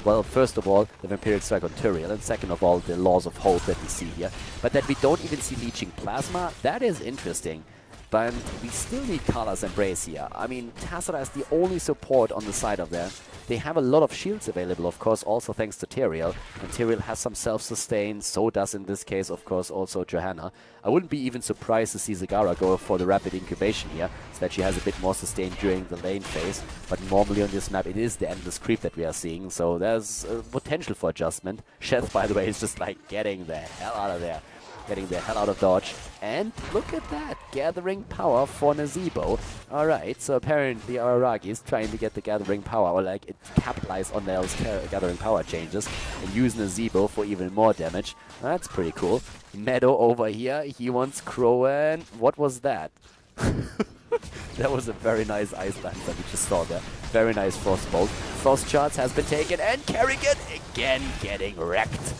well, first of all, the Vampiric Strike on Tyrael, and second of all, the Laws of Hope that we see here. But that we don't even see Leeching Plasma, that is interesting. But we still need Kala's Embrace here. I mean, Tacita is the only support on the side of there. They have a lot of shields available, of course, also thanks to Tyrael. And Tyrael has some self-sustain, so does in this case, of course, also Johanna. I wouldn't be even surprised to see Zagara go for the rapid incubation here, so that she has a bit more sustain during the lane phase. But normally on this map, it is the endless creep that we are seeing, so there's potential for adjustment. Sheth, by the way, is just like getting the hell out of there. Getting the hell out of dodge. And look at that, gathering power for Nazeebo. Alright, so apparently Araragi is trying to get the gathering power, or like capitalize on those gathering power changes and use Nazeebo for even more damage. That's pretty cool. Meadow over here, he wants Crow, and what was that? That was a very nice Ice Lance that we just saw there. Very nice Frostbolt. Frost Charts has been taken, and Kerrigan again getting wrecked.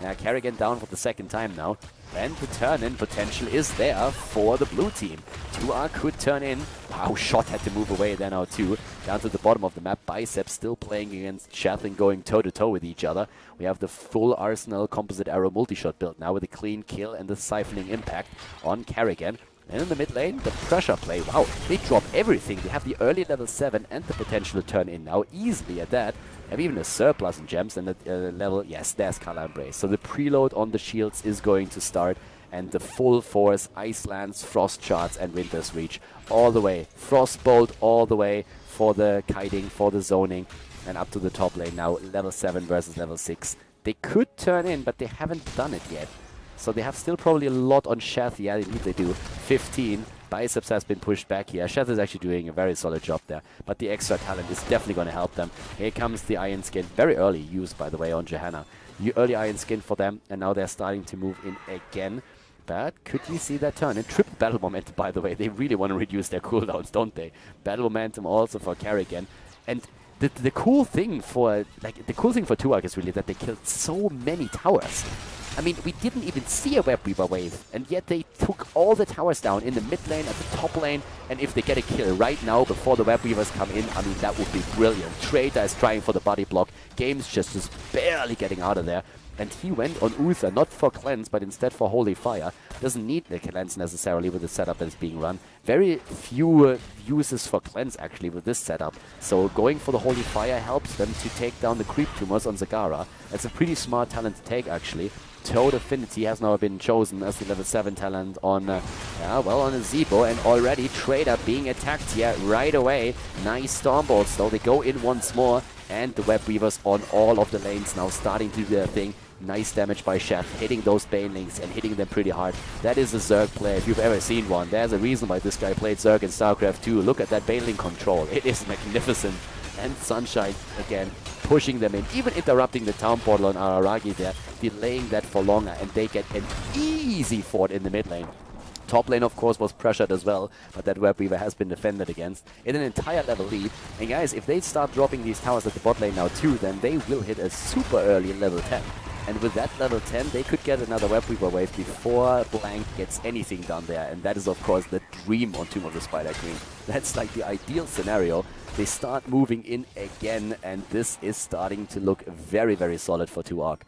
Yeah, Kerrigan down for the second time now. And the turn-in potential is there for the blue team. 2Arc could turn in. Wow, Shot had to move away there now too. Down to the bottom of the map, Bicep still playing against Shatling, going toe-to-toe with each other. We have the full Arsenal composite arrow multi-shot build now with a clean kill and the siphoning impact on Kerrigan. And in the mid lane, the pressure play. Wow, they drop everything. They have the early level 7 and the potential to turn in now easily at that. Have even a surplus in gems and the level, yes, there's Kala Embrace. So the preload on the shields is going to start, and the full force, Ice Lance, Frost Charts, and Winter's Reach all the way. Frostbolt all the way for the kiting, for the zoning, and up to the top lane now, level 7 versus level 6. They could turn in, but they haven't done it yet. So they have still probably a lot on Sheth. Yeah, indeed they do. 15. Biceps has been pushed back here. Sheth is actually doing a very solid job there. But the extra talent is definitely going to help them. Here comes the Iron Skin. Very early used, by the way, on Johanna. Early Iron Skin for them. And now they're starting to move in again. But could you see that turn? And triple battle momentum, by the way. They really want to reduce their cooldowns, don't they? Battle momentum also for Kerrigan. And the cool thing for 2Arc is really that they killed so many towers. I mean, we didn't even see a Web Weaver wave, and yet they took all the towers down in the mid lane, at the top lane, and if they get a kill right now before the Web Weavers come in, I mean, that would be brilliant. Trader is trying for the body block, Game's just barely getting out of there, and he went on Uther, not for Cleanse, but instead for Holy Fire. Doesn't need the Cleanse necessarily with the setup that is being run. Very few uses for Cleanse actually with this setup, so going for the Holy Fire helps them to take down the creep tumors on Zagara. That's a pretty smart talent to take actually. Toad Affinity has now been chosen as the level 7 talent on, on Nazeebo, and already Trader being attacked here right away. Nice Stormbolts though, they go in once more, and the Web Weavers on all of the lanes now starting to do their thing. Nice damage by Chef, hitting those Banelings and hitting them pretty hard. That is a Zerg player if you've ever seen one. There's a reason why this guy played Zerg in StarCraft 2. Look at that Baneling control, it is magnificent. And Sunshine again pushing them in, even interrupting the town portal on Araragi there, delaying that for longer, and they get an easy fort in the mid lane. Top lane, of course, was pressured as well, but that Web Weaver has been defended against in an entire level lead. And guys, if they start dropping these towers at the bot lane now too, then they will hit a super early level 10. And with that level 10, they could get another Web Weaver wave before Blank gets anything done there. And that is, of course, the dream on Tomb of the Spider Queen. That's like the ideal scenario. They start moving in again, and this is starting to look very, very solid for 2ARC.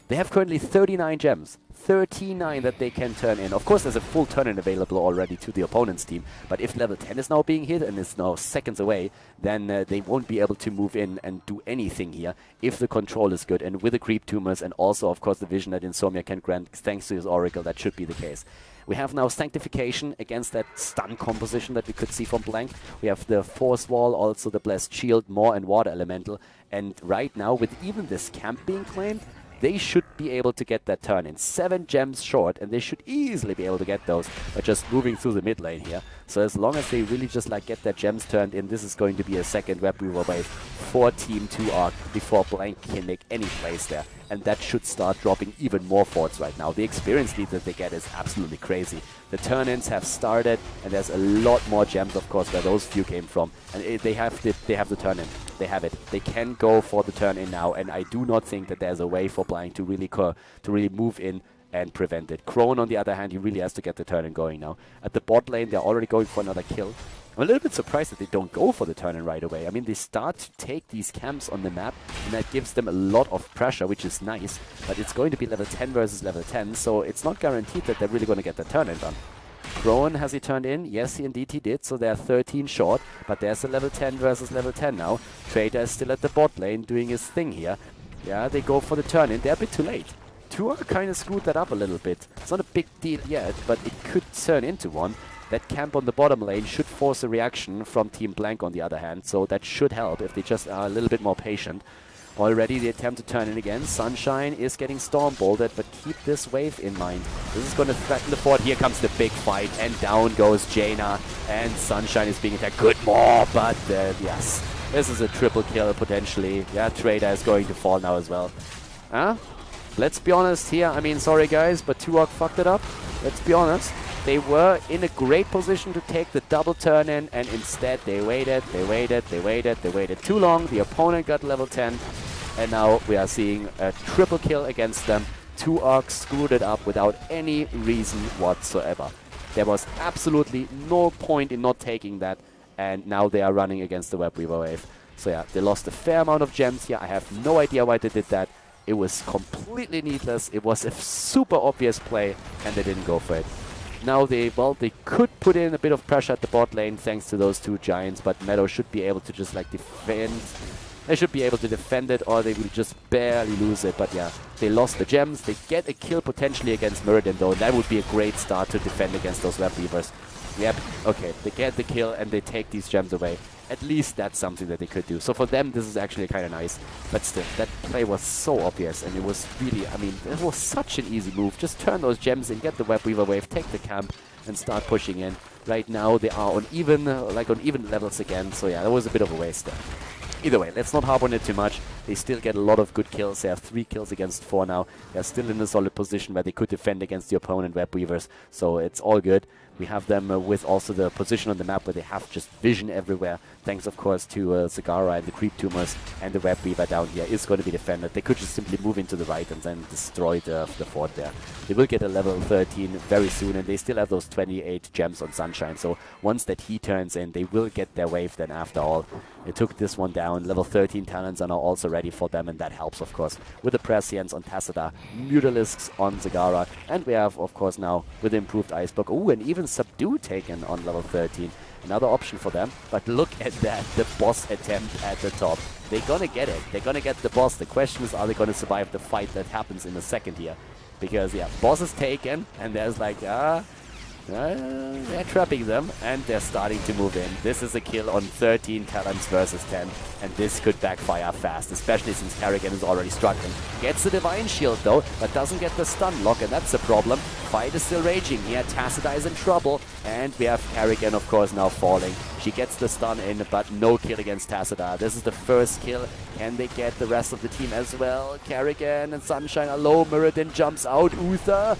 They have currently 39 gems, 39 that they can turn in. Of course, there's a full turn-in available already to the opponent's team, but if level 10 is now being hit and is now seconds away, then they won't be able to move in and do anything here if the control is good. And with the creep tumors and also, of course, the vision that Insomnia can grant thanks to his Oracle, that should be the case. We have now Sanctification against that stun composition that we could see from Blank. We have the Force Wall, also the Blessed Shield, More and Water Elemental. And right now, with even this camp being claimed, they should be able to get that turn in. 7 gems short, and they should easily be able to get those by just moving through the mid lane here. So as long as they really just like get their gems turned in, this is going to be a second Web Weaver wave for Team 2ARC before Blank can make any plays there. And that should start dropping even more forts right now. The experience lead that they get is absolutely crazy. The turn-ins have started, and there's a lot more gems, of course, where those few came from. And they have the turn-in. They have it. They can go for the turn-in now, and I do not think that there's a way for Blank to really move in and prevent it. Crone, on the other hand, he really has to get the turn-in going now. At the bot lane, they're already going for another kill. I'm a little bit surprised that they don't go for the turn-in right away. I mean, they start to take these camps on the map, and that gives them a lot of pressure, which is nice. But it's going to be level 10 versus level 10, so it's not guaranteed that they're really going to get the turn-in done. Crone, has he turned in? Yes, indeed he did, so they're 13 short. But there's a level 10 versus level 10 now. Trader is still at the bot lane doing his thing here. Yeah, they go for the turn-in. They're a bit too late. 2ARC kind of screwed that up a little bit. It's not a big deal yet, but it could turn into one. That camp on the bottom lane should force a reaction from Team Blank on the other hand, so that should help if they just are a little bit more patient. Already they attempt to turn in again. Sunshine is getting storm bolted, but keep this wave in mind. This is going to threaten the fort. Here comes the big fight, and down goes Jaina, and Sunshine is being attacked. Good more, but yes, this is a triple kill potentially. Yeah, Trader is going to fall now as well. Huh? Let's be honest here. I mean, sorry guys, but 2ARC fucked it up. Let's be honest. They were in a great position to take the double turn in, and instead they waited too long. The opponent got level 10, and now we are seeing a triple kill against them. 2ARC screwed it up without any reason whatsoever. There was absolutely no point in not taking that, and now they are running against the Web Weaver wave. So yeah, they lost a fair amount of gems here. I have no idea why they did that. It was completely needless. It was a super obvious play, and they didn't go for it. Now they could put in a bit of pressure at the bot lane thanks to those 2 giants, but Meadow should be able to just like defend. They should be able to defend it, or they will just barely lose it. But yeah, they lost the gems. They get a kill potentially against Muradin though. That would be a great start to defend against those Web Weavers. Yep, okay, they get the kill and they take these gems away. At least that's something that they could do. So for them, this is actually kind of nice. But still, that play was so obvious, and it was really, I mean, it was such an easy move. Just turn those gems in, get the Web Weaver wave, take the camp, and start pushing in. Right now, they are on even levels again. So yeah, that was a bit of a waste there. Either way, let's not harp on it too much. They still get a lot of good kills. They have 3 kills against 4 now. They're still in a solid position where they could defend against the opponent Web Weavers. So it's all good. We have them with also the position on the map where they have just vision everywhere. Thanks, of course, to Zagara and the creep tumors, and the Web Weaver down here is going to be defended. They could just simply move into the right and then destroy the fort there. They will get a level 13 very soon, and they still have those 28 gems on Sunshine. So once that he turns in, they will get their wave then after all. They took this one down. Level 13 talents are now also ready for them, and that helps, of course, with the Prescience on Tassadar, Mutalisks on Zagara, and we have, of course, now with the improved Ice Block, and even Subdue taken on level 13. Another option for them, but look at that, the boss attempt at the top. They're gonna get it. They're gonna get the boss. The question is, are they gonna survive the fight that happens in a second here? Because, yeah, boss is taken, and there's like, they're trapping them, and they're starting to move in. This is a kill on 13 talents versus 10, and this could backfire fast, especially since Kerrigan is already struggling. Gets the Divine Shield though, but doesn't get the stun lock, and that's the problem. Fight is still raging here. Tassadar is in trouble, and we have Kerrigan, of course, now falling. She gets the stun in, but no kill against Tassadar. This is the first kill. Can they get the rest of the team as well? Kerrigan and Sunshine are low. Muradin jumps out. Uther.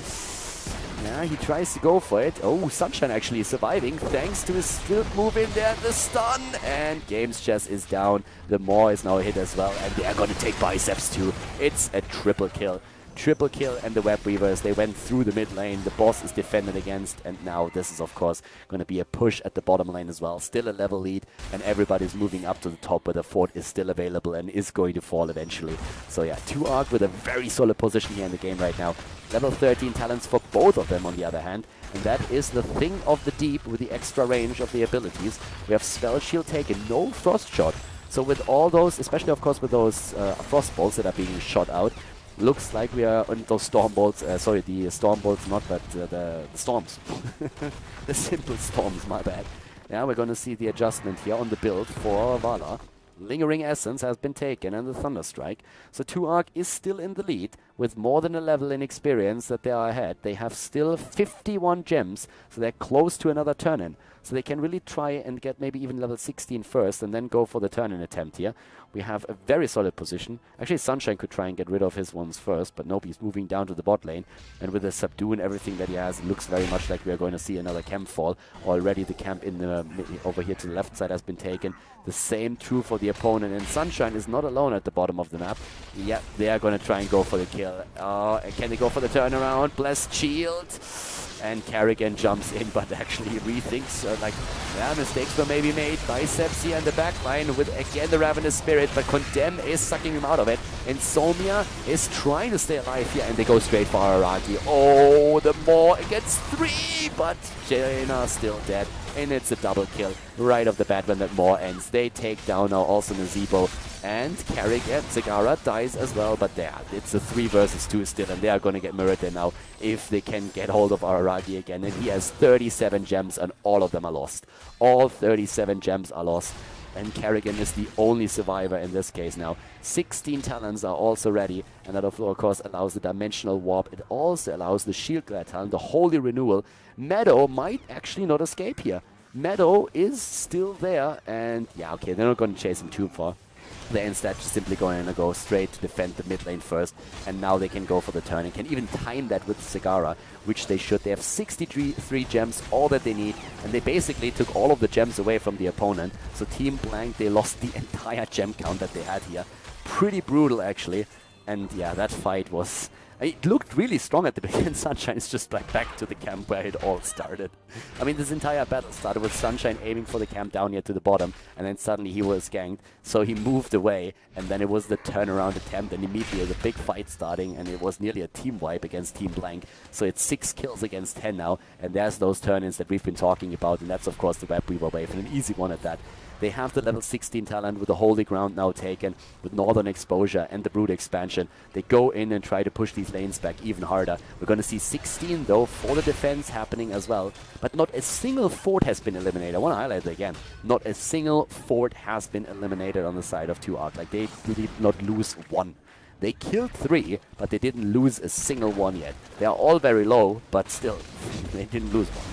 Yeah, he tries to go for it. Oh, Sunshine actually surviving thanks to his skilled move in there, the stun. And Games Chess is down. The Maw is now hit as well, and they are going to take Biceps too. It's a triple kill. Triple kill, and the Web Weavers, they went through the mid lane. The boss is defended against, and now this is of course going to be a push at the bottom lane as well. Still a level lead, and everybody's moving up to the top where the fort is still available and is going to fall eventually. So yeah, 2Arc with a very solid position here in the game right now. Level 13 talents for both of them on the other hand, and that is the thing of the deep with the extra range of the abilities. We have Spell Shield taken, no Frost Shot. So with all those, especially of course with those Frost Bolts that are being shot out, looks like we are on those Storm Bolts, sorry, the Storm Bolts not, but the Storms. The simple Storms, my bad. Yeah, we're going to see the adjustment here on the build for Vala. Lingering Essence has been taken and the Thunderstrike. So 2Arc is still in the lead with more than a level in experience that they are ahead. They have still 51 gems, so they're close to another turn-in. So they can really try and get maybe even level 16 first and then go for the turn-in attempt here. We have a very solid position. Actually, Sunshine could try and get rid of his ones first, but nope, he's moving down to the bot lane. And with the Subdue and everything that he has, it looks very much like we are going to see another camp fall. Already the camp in the over here to the left side has been taken. The same true for the opponent, and Sunshine is not alone at the bottom of the map. Yeah, they are going to try and go for the kill. Can they go for the turnaround? Blessed Shield. And Kerrigan jumps in, but actually rethinks, yeah, mistakes were maybe made. Biceps here in the back line with, again, the Ravenous Spirit, but Condemn is sucking him out of it. And Somia is trying to stay alive here, and they go straight for Araki. Oh, the Maw against 3, but Jaina still dead. And it's a double kill right off the bat when that Maw ends. They take down now also Nazeebo, and Kerrigan, Zagara dies as well, but there, it's a 3 versus 2 still, and they are going to get mirrored there now if they can get hold of Araki again. And he has 37 gems, and all of them are lost. All 37 gems are lost. And Kerrigan is the only survivor in this case now. 16 talents are also ready, and that of course allows the Dimensional Warp. It also allows the Shield Glare talent, the Holy Renewal. Meadow might actually not escape here. Meadow is still there, and yeah, okay, they're not going to chase him too far. They're instead just simply going to go straight to defend the mid lane first, and now they can go for the turn and can even time that with Zagara, which they should. They have 63 gems, all that they need, and they basically took all of the gems away from the opponent. So Team Blank, they lost the entire gem count that they had here. Pretty brutal, actually. And yeah, that fight was... It looked really strong at the beginning. Sunshine is just like back to the camp where it all started. I mean, this entire battle started with Sunshine aiming for the camp down here to the bottom, and then suddenly he was ganked, so he moved away, and then it was the turnaround attempt, and immediately the big fight starting, and it was nearly a team wipe against Team Blank. So it's 6 kills against 10 now, and there's those turn-ins that we've been talking about, and that's of course the Web Weaver wave, and an easy one at that. They have the level 16 talent with the Holy Ground now taken, with Northern Exposure and the Brood expansion. They go in and try to push these lanes back even harder. We're going to see 16 though for the defense happening as well. But not a single fort has been eliminated. I want to highlight it again. Not a single fort has been eliminated on the side of 2Arc. Like, they did not lose one. They killed 3, but they didn't lose a single one yet. They are all very low, but still, they didn't lose one.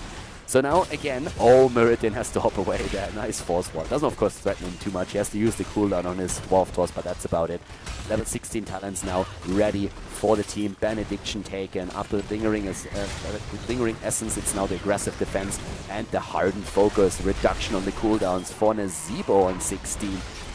So now, again, Meridian has to hop away there. Nice force wall. Doesn't, of course, threaten him too much. He has to use the cooldown on his Dwarf Toss, but that's about it. Level 16 talents now ready for the team. Benediction taken. After the Lingering Essence, it's now the aggressive defense and the Hardened Focus. Reduction on the cooldowns for Nazeebo on 16.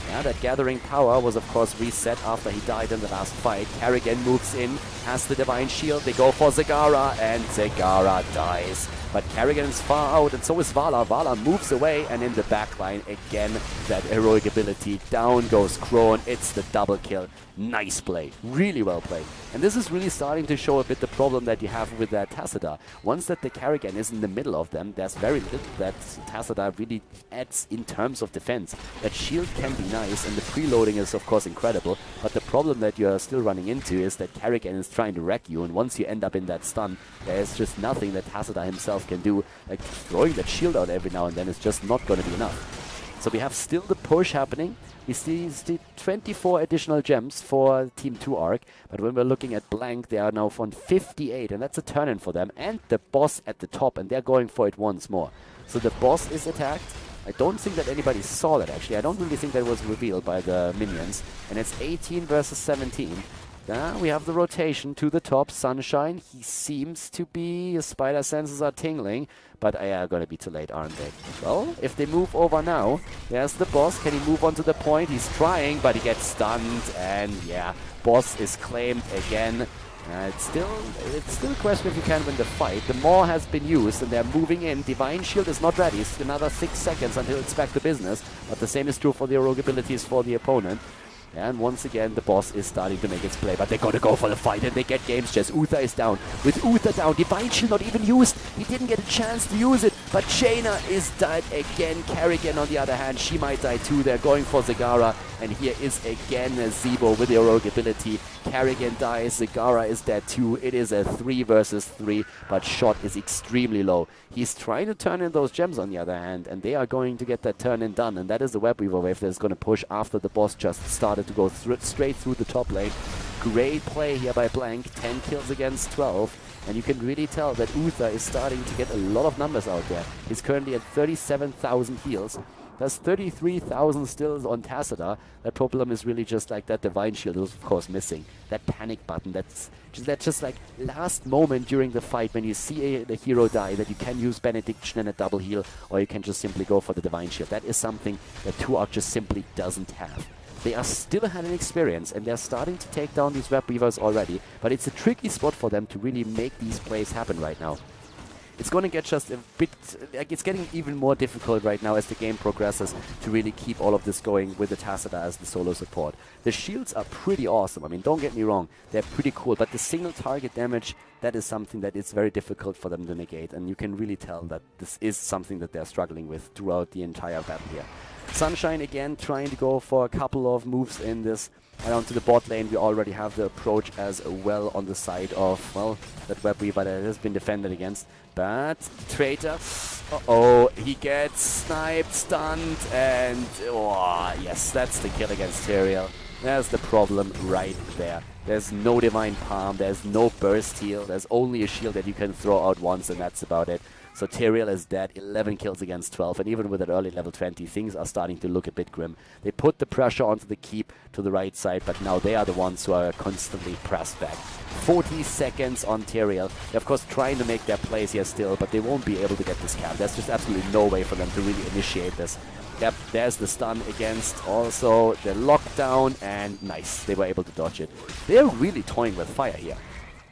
Yeah, that Gathering Power was, of course, reset after he died in the last fight. Kerrigan moves in, has the Divine Shield. They go for Zagara, and Zagara dies. But Kerrigan is far out, and so is Vala. Vala moves away, and in the backline, again, that heroic ability. Down goes Crone. It's the double kill. Nice play. Really well played. And this is really starting to show a bit the problem that you have with that Tassadar. Once that the Kerrigan is in the middle of them, there's very little that Tassadar really adds in terms of defense. That shield can be nice, and the preloading is, of course, incredible. But the problem that you're still running into is that Kerrigan is trying to wreck you, and once you end up in that stun, there's just nothing that Tassadar himself can do. Like, throwing that shield out every now and then is just not going to be enough. So we have still the push happening. We see 24 additional gems for Team 2Arc, but when we're looking at Blank, they are now on 58, and that's a turn-in for them, and the boss at the top, and they're going for it once more. So the boss is attacked. I don't think that anybody saw that, actually. I don't really think that was revealed by the minions, and it's 18 versus 17. We have the rotation to the top. Sunshine, he seems to be, his spider senses are tingling, but they are going to be too late, aren't they? Well, if they move over now, there's the boss. Can he move on to the point? He's trying, but he gets stunned, and yeah, boss is claimed again. It's still a question if you can win the fight. The maw has been used, and they're moving in. Divine Shield is not ready. It's another 6 seconds until it's back to business, but the same is true for the heroic abilities for the opponent. And once again, the boss is starting to make its play, but they're going to go for the fight, and they get games chess. Uther is down. With Uther down, Divine Shield not even used. He didn't get a chance to use it, but Jaina is dead again. Kerrigan, on the other hand, she might die too. They're going for Zagara, and here is again Nazeebo with the heroic ability. Kerrigan dies, Zagara is dead too. It is a 3 versus 3, but shot is extremely low. He's trying to turn in those gems on the other hand, and they are going to get that turn in done, and that is the Web Weaver wave that is going to push after the boss just started to go straight through the top lane. Great play here by Blank, 10 kills against 12, and you can really tell that Uther is starting to get a lot of numbers out there. He's currently at 37,000 heals. There's 33,000 still on Tacita. That problem is really just like that Divine Shield is of course missing. That panic button, that's just like last moment during the fight when you see the hero die, that you can use Benediction and a double heal, or you can just simply go for the Divine Shield. That is something that 2Arc just simply doesn't have. They are still had an experience, and they're starting to take down these Web Weavers already, but it's a tricky spot for them to really make these plays happen right now. It's going to get just a bit, like it's getting even more difficult right now as the game progresses to really keep all of this going with the Tacita as the solo support. The shields are pretty awesome. I mean, don't get me wrong, they're pretty cool, but the single target damage, that is something that is very difficult for them to negate, and you can really tell that this is something that they're struggling with throughout the entire battle here. Sunshine again trying to go for a couple of moves in this. Around to the bot lane, we already have the approach as well on the side of, well, that Web Weaver that has been defended against. But Traitor, uh-oh, he gets sniped, stunned, and, oh, yes, that's the kill against Tyrael. There's the problem right there. There's no Divine Palm, there's no burst heal, there's only a shield that you can throw out once, and that's about it. So Tyrael is dead, 11 kills against 12, and even with an early level 20, things are starting to look a bit grim. They put the pressure onto the keep to the right side, but now they are the ones who are constantly pressed back. 40 seconds on Tyrael. They're of course trying to make their plays here still, but they won't be able to get this cap. There's just absolutely no way for them to really initiate this. Yep, there's the stun against also the lockdown, and nice, they were able to dodge it. They're really toying with fire here.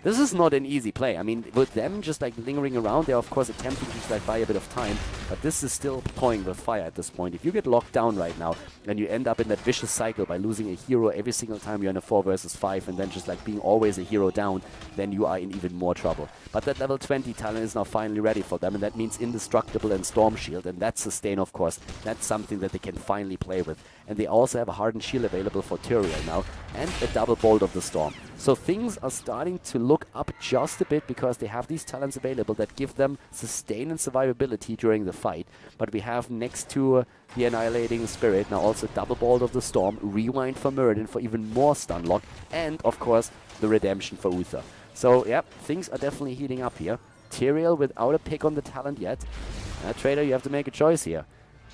This is not an easy play. I mean, with them just like lingering around, they're of course attempting to just like buy a bit of time, but this is still toying with fire at this point. If you get locked down right now, and you end up in that vicious cycle by losing a hero every single time you're in a 4 versus 5, and then just like being always a hero down, then you are in even more trouble. But that level 20 talent is now finally ready for them, and that means Indestructible and Storm Shield, and that sustain of course, that's something that they can finally play with. And they also have a Hardened Shield available for Tyrael now, and a double Bolt of the Storm. So things are starting to look up just a bit because they have these talents available that give them sustain and survivability during the fight. But we have next to the Annihilating Spirit now also double Bolt of the Storm, Rewind for Muradin for even more stun lock, and of course the Redemption for Uther. So yeah, things are definitely heating up here. Tyrael without a pick on the talent yet. Trader, you have to make a choice here.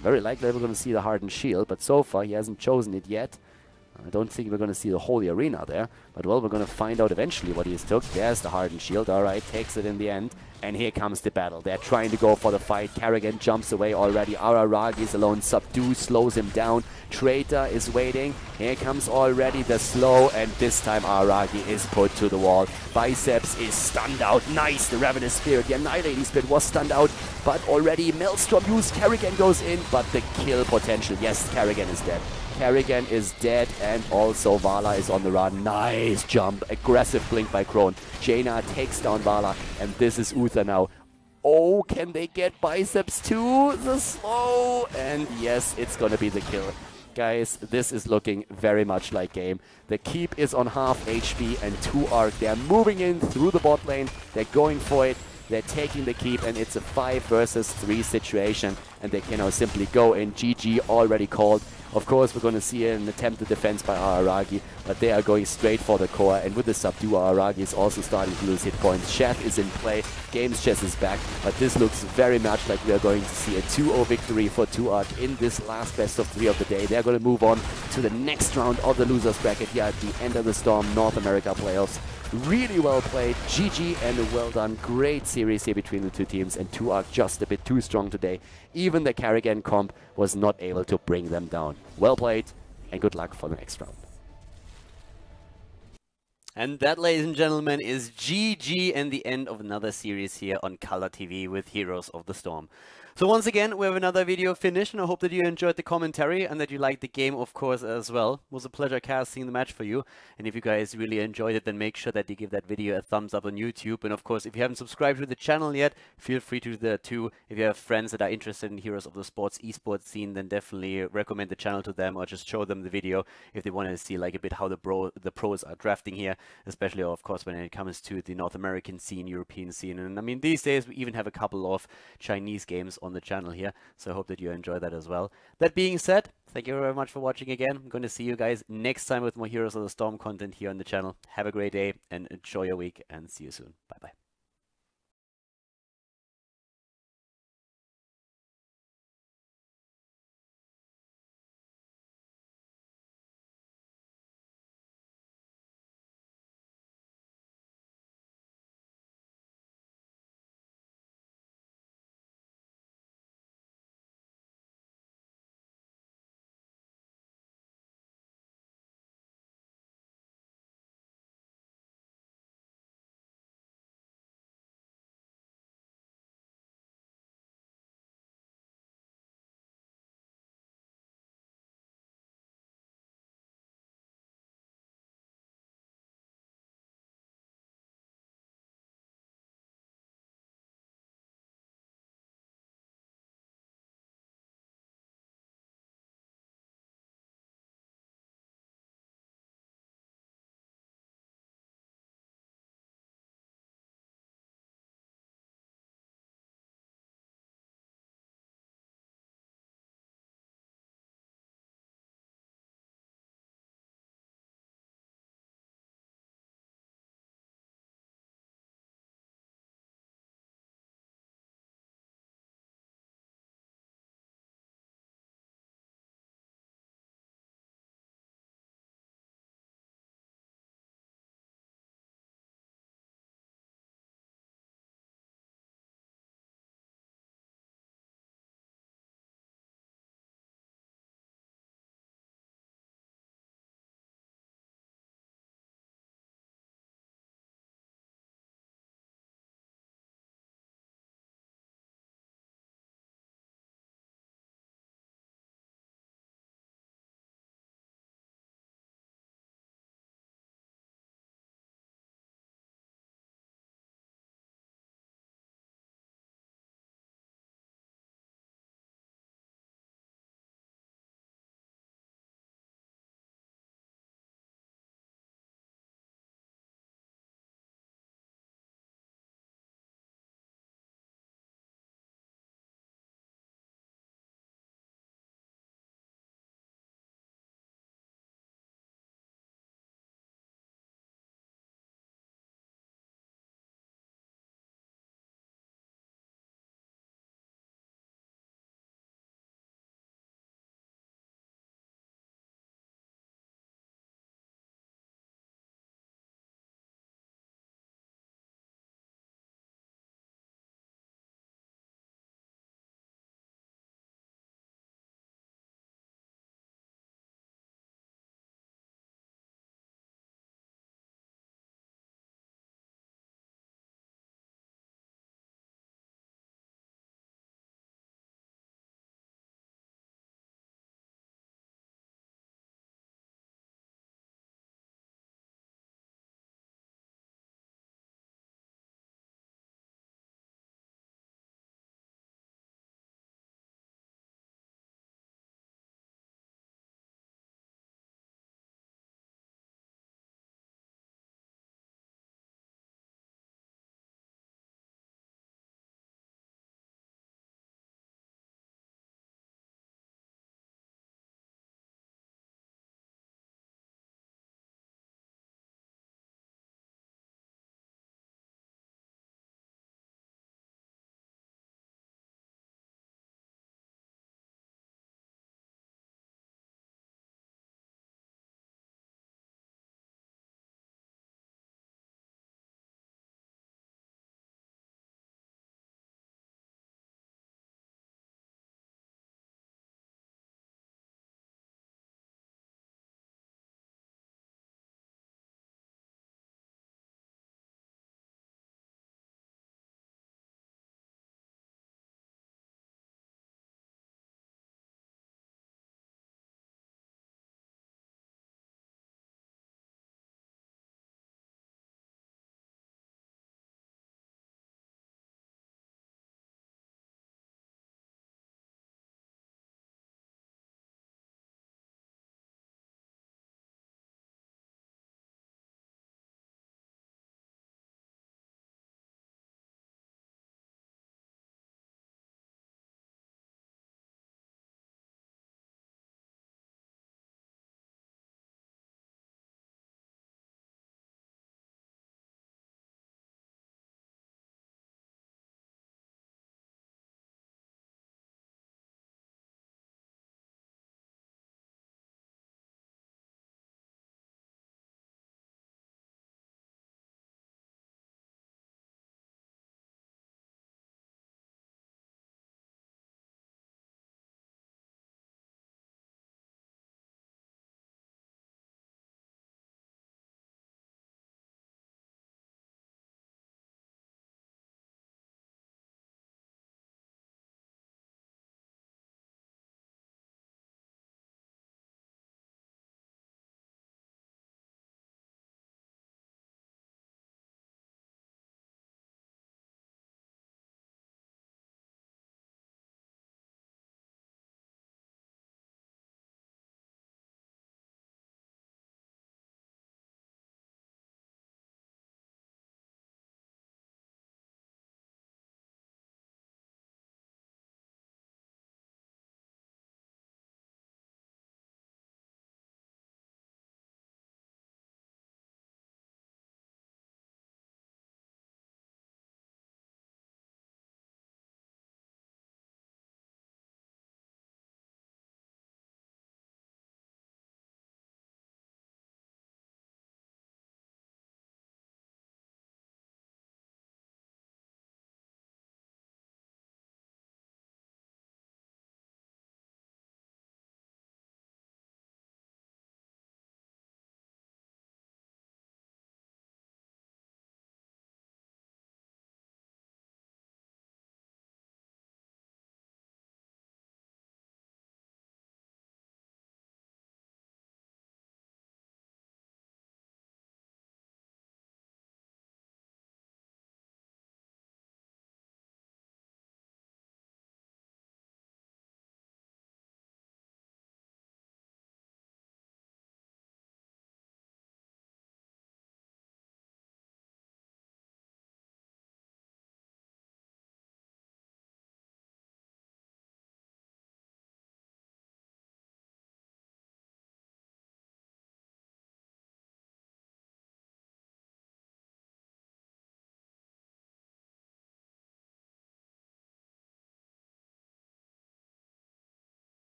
Very likely we're going to see the Hardened Shield, but so far he hasn't chosen it yet. I don't think we're going to see the Holy Arena there, but well, we're going to find out eventually what he has took. There's the Hardened Shield, alright, takes it in the end, and here comes the battle. They're trying to go for the fight. Kerrigan jumps away already. Araragi is alone. Subdue slows him down. Traitor is waiting. Here comes already the slow, and this time Araragi is put to the wall. Biceps is stunned out. Nice, the Ravenous Spirit. The Annihilating Spirit was stunned out, but already Maelstrom used. Kerrigan goes in, but the kill potential. Yes, Kerrigan is dead. Kerrigan is dead, and also Vala is on the run. Nice jump. Aggressive blink by Crone. Jaina takes down Vala, and this is Uther now. Oh, can they get Biceps too? The slow, and yes, it's gonna be the kill. Guys, this is looking very much like game. The keep is on half HP, and 2Arc, they're moving in through the bot lane. They're going for it. They're taking the keep, and it's a 5 versus 3 situation. And and they can now simply go in. GG already called. Of course, we're going to see an attempted defense by Araragi, but they are going straight for the core, and with the subdue, Araragi is also starting to lose hit points. Chef is in play, Games Chess is back, but this looks very much like we are going to see a 2-0 victory for 2ARK in this last best of 3 of the day. They're going to move on to the next round of the losers bracket here at the end of the Storm North America playoffs. Really well played, GG, and well done. Great series here between the two teams, and 2ARK just a bit too strong today. Even the Carrigan comp was not able to bring them down. Well played, and good luck for the next round. And that, ladies and gentlemen, is GG and the end of another series here on KhaldorTV with Heroes of the Storm. So once again, we have another video finished, and I hope that you enjoyed the commentary and that you liked the game, of course, as well. It was a pleasure casting the match for you. And if you guys really enjoyed it, then make sure that you give that video a thumbs up on YouTube. And of course, if you haven't subscribed to the channel yet, feel free to do that too. If you have friends that are interested in Heroes of the Sports esports scene, then definitely recommend the channel to them, or just show them the video if they want to see like a bit how the pros are drafting here, especially of course when it comes to the North American scene, European scene. And I mean, these days we even have a couple of Chinese games on the channel here, so I hope that you enjoy that as well. That being said, thank you very much for watching again. I'm going to see you guys next time with more Heroes of the Storm content here on the channel. Have a great day and enjoy your week, and see you soon. Bye bye.